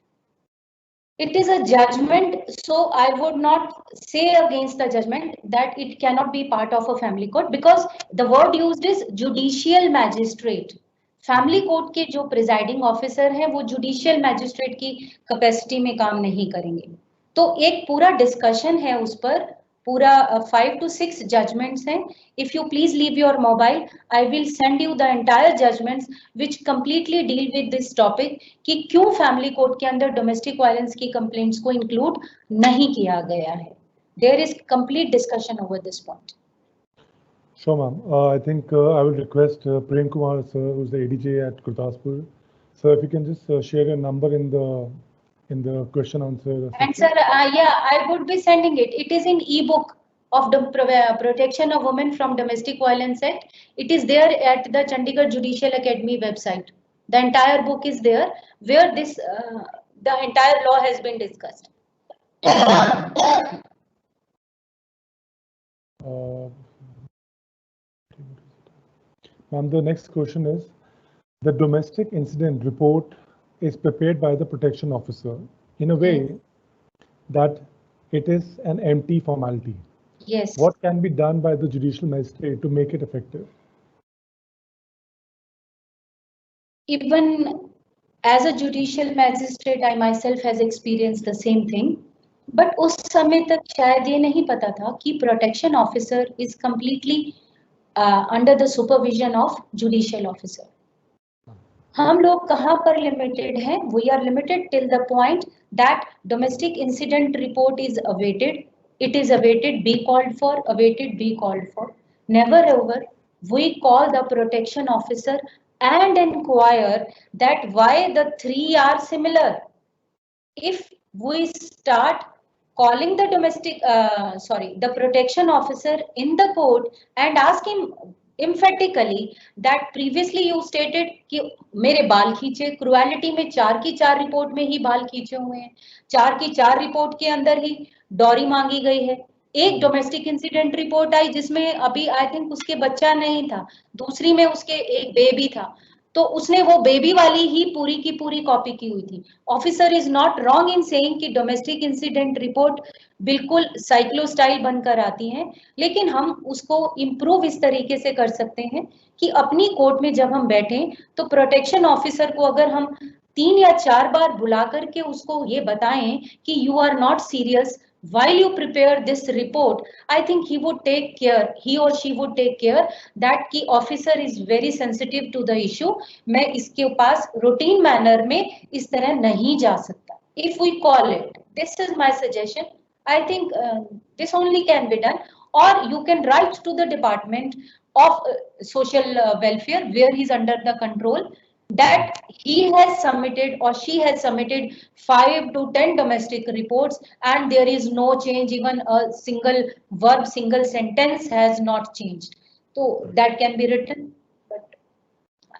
It is a judgment, so I would not say against the judgment that it cannot be part of a family court, because the word used is judicial magistrate. Family court के जो presiding officer हैं वो judicial magistrate की capacity में काम नहीं करेंगे. तो एक पूरा डिस्कशन है उस पर, पूरा 5 to 6 जजमेंट्स हैं. If you please leave your mobile, I will send you the entire judgments which completely deal with this topic कि क्यों फैमिली कोर्ट के अंदर डोमेस्टिक वायलेंस की कंप्लेंट्स को इंक्लूड नहीं किया गया है. There is complete discussion over this point. Sure, ma'am. I think I will request Prem Kumar, sir, who's the ADJ at Gurdaspur. Sir, if you can just share your number in the question answer. And sir, yeah, I would be sending it. It is in ebook of the Protection of Women from Domestic Violence Act. It is there at the Chandigarh Judicial Academy website. The entire book is there where this the entire law has been discussed. Ma'am, the next question is, the domestic incident report is prepared by the protection officer in a way that it is an empty formality. Yes. What can be done by the judicial magistrate to make it effective? Even as a judicial magistrate, I myself has experienced the same thing. But उस समय तक शायद ये नहीं पता था कि protection officer is completely under the supervision of judicial officer. हम लोग कहाँ पर लिमिटेड हैं? We are limited till the point that domestic incident report is awaited. It is awaited, be called for, awaited, be called for. Never ever we call the protection officer and inquire that why the three are similar. If we start calling the the protection officer in the court and ask him emphatically that previously you stated कि मेरे बाल खींचे, cruelty में 4 की 4 report में ही बाल खींचे हुए हैं, 4 की 4 रिपोर्ट के अंदर ही डॉरी मांगी गई है, एक डोमेस्टिक इंसिडेंट रिपोर्ट आई जिसमें अभी आई थिंक उसके बच्चा नहीं था, दूसरी में उसके एक बेबी था, तो उसने वो बेबी वाली ही पूरी की पूरी कॉपी की हुई थी. Officer is not wrong in saying कि डोमेस्टिक इंसिडेंट रिपोर्ट बिल्कुल साइक्लो स्टाइल बनकर आती हैं, लेकिन हम उसको इम्प्रूव इस तरीके से कर सकते हैं कि अपनी कोर्ट में जब हम बैठे तो प्रोटेक्शन ऑफिसर को अगर हम 3 या 4 बार बुला करके उसको ये बताएं कि you are not serious while you prepare this report, I think he would take care, he or she would take care that कि officer is very sensitive to the issue, मैं इसके पास routine manner में इस तरह नहीं जा सकता. If we call it, this is my suggestion. I think this only can be done, or you can write to the Department of Social Welfare where he is under the control, that he has submitted or she has submitted 5 to 10 domestic reports and there is no change, even a single verb, single sentence has not changed. So that can be written, but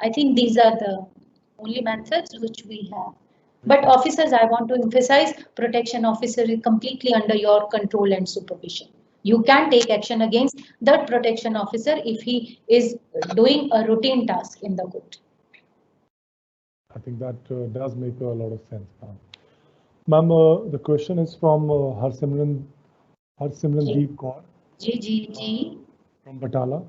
I think these are the only methods which we have. But officers, I want to emphasize, protection officer is completely under your control and supervision. You can take action against that protection officer if he is doing a routine task in the court. I think that does make a lot of sense. Ma'am, the question is from Harsimran Deep Kaur. Ji. From Batala.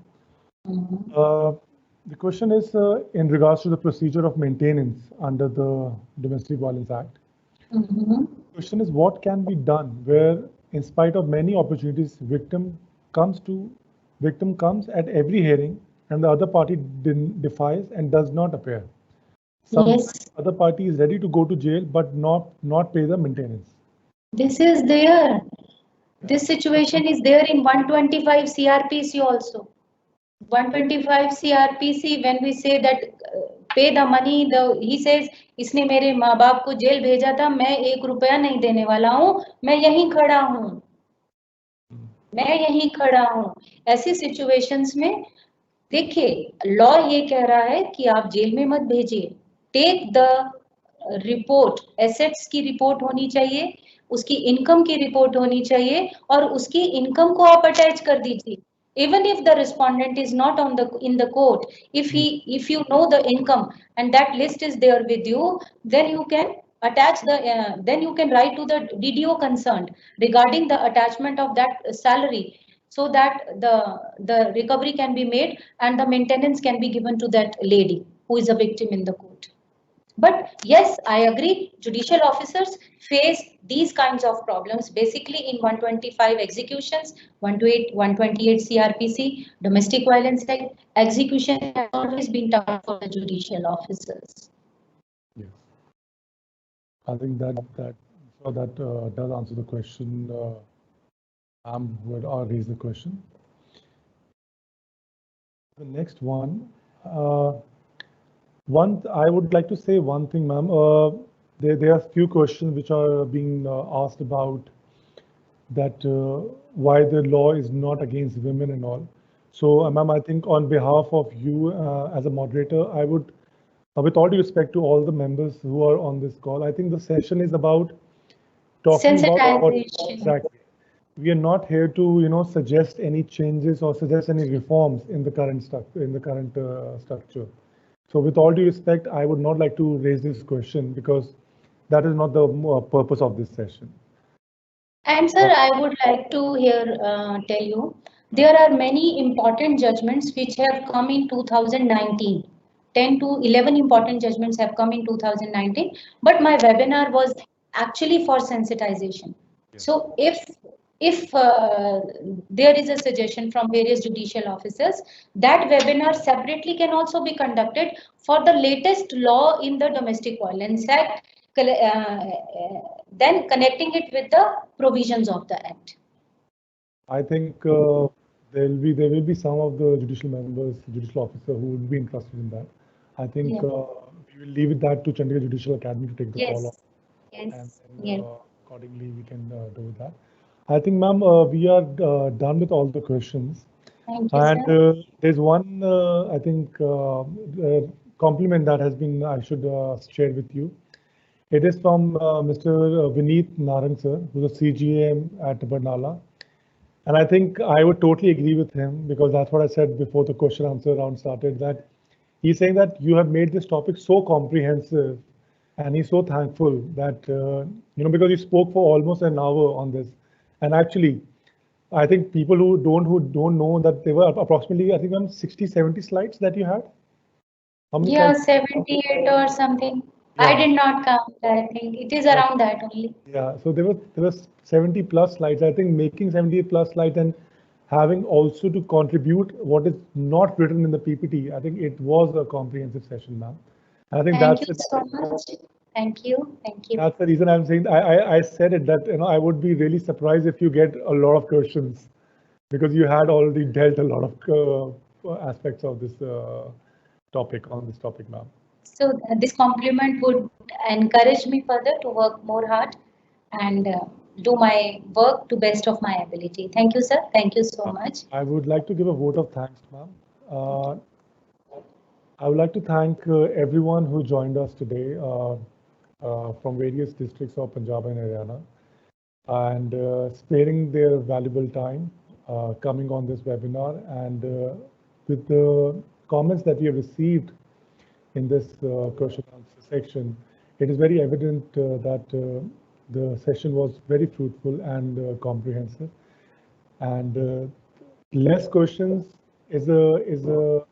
The question is in regards to the procedure of maintenance under the Domestic Violence Act. The question is, what can be done where, in spite of many opportunities, victim comes at every hearing and the other party defies and does not appear. Sometimes other party is ready to go to jail but not pay the maintenance. This is there. This situation is there in 125 CRPC also. 125 CRPC, when we say that pay the money, he says इसने मेरे माँ बाप को jail भेजा था, मैं 1 रुपया नहीं देने वाला हूँ, मैं यहीं खड़ा हूँ. ऐसी सिचुएशंस में देखिए, लॉ ये कह रहा है कि आप जेल में मत भेजिए. टेक द रिपोर्ट, एसेट्स की रिपोर्ट होनी चाहिए, उसकी इनकम की रिपोर्ट होनी चाहिए और उसकी इनकम को आप अटैच कर दीजिए. Even if the respondent is not in the court, if you know the income and that list is there with you, then you can attach the then you can write to the DDO concerned regarding the attachment of that salary, so that the recovery can be made and the maintenance can be given to that lady who is a victim in the court. But yes, I agree, judicial officers face these kinds of problems basically in 125 executions, 128 CRPC, domestic violence execution has always been tough for the judicial officers. Yes, I think that does answer the question. Would raise the question. The next one. I would like to say one thing, ma'am. There are few questions which are being asked about that why the law is not against women and all. So, ma'am, I think on behalf of you as a moderator, I would, with all due respect to all the members who are on this call, I think the session is about talking about what exactly. We are not here to, suggest any changes or suggest any reforms in the current structure. So with all due respect, I would not like to raise this question because that is not the purpose of this session. And sir, I would like to here tell you, there are many important judgments which have come in 2019. 10 to 11 important judgments have come in 2019, but my webinar was actually for sensitization. Yes. So if there is a suggestion from various judicial officers, that webinar separately can also be conducted for the latest law in the Domestic Violence Act, then connecting it with the provisions of the Act. I think there will be some of the judicial officer who would be interested in that. I think we will leave it that to Chandigarh Judicial Academy to take the call on. Yes. And accordingly we can do that. I think, ma'am, we are done with all the questions. Thank you, and there's one, I think, compliment that has been, I should share with you. It is from Mr. Vineet Narang, sir, who's a CGM at Barnala. And I think I would totally agree with him because that's what I said before the question answer round started, that he's saying that you have made this topic so comprehensive and he's so thankful that, because you spoke for almost an hour on this. And actually, I think people who don't know that there were approximately, I think, 60, 70 slides that you had. Yeah, 78 or something. Yeah. I did not count. I think it is around that only. Yeah, so there was 70 plus slides. I think making 70 plus slides and having also to contribute what is not written in the PPT. I think it was a comprehensive session, ma'am. I think Thank you so much. Thank you. That's the reason I'm saying I said it, that I would be really surprised if you get a lot of questions because you had already dealt a lot of aspects of this topic, ma'am. So this compliment would encourage me further to work more hard and do my work to best of my ability. Thank you, sir. Thank you so much. I would like to give a vote of thanks, ma'am. I would like to thank everyone who joined us today from various districts of Punjab and Haryana and sparing their valuable time coming on this webinar, and with the comments that we have received in this question answer section, it is very evident that the session was very fruitful and comprehensive, and less questions is a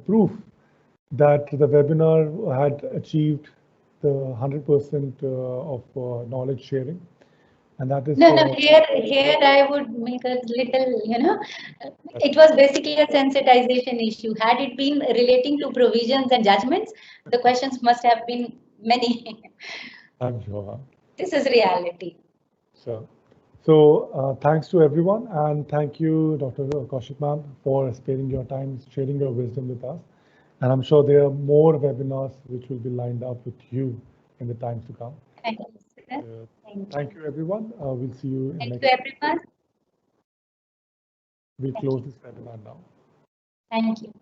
proof that the webinar had achieved the 100% of knowledge sharing, and that is no. Here I would make a little, it was basically a sensitization issue. Had it been relating to provisions and judgments, the questions must have been many. I'm sure. This is reality. So thanks to everyone, and thank you, Dr. Kaushik ma'am, for sparing your time, sharing your wisdom with us. And I'm sure there are more webinars which will be lined up with you in the times to come. Thank you, sir. Thank you, everyone. We'll see you in next. Thank you, everyone. We'll close this webinar now. Thank you.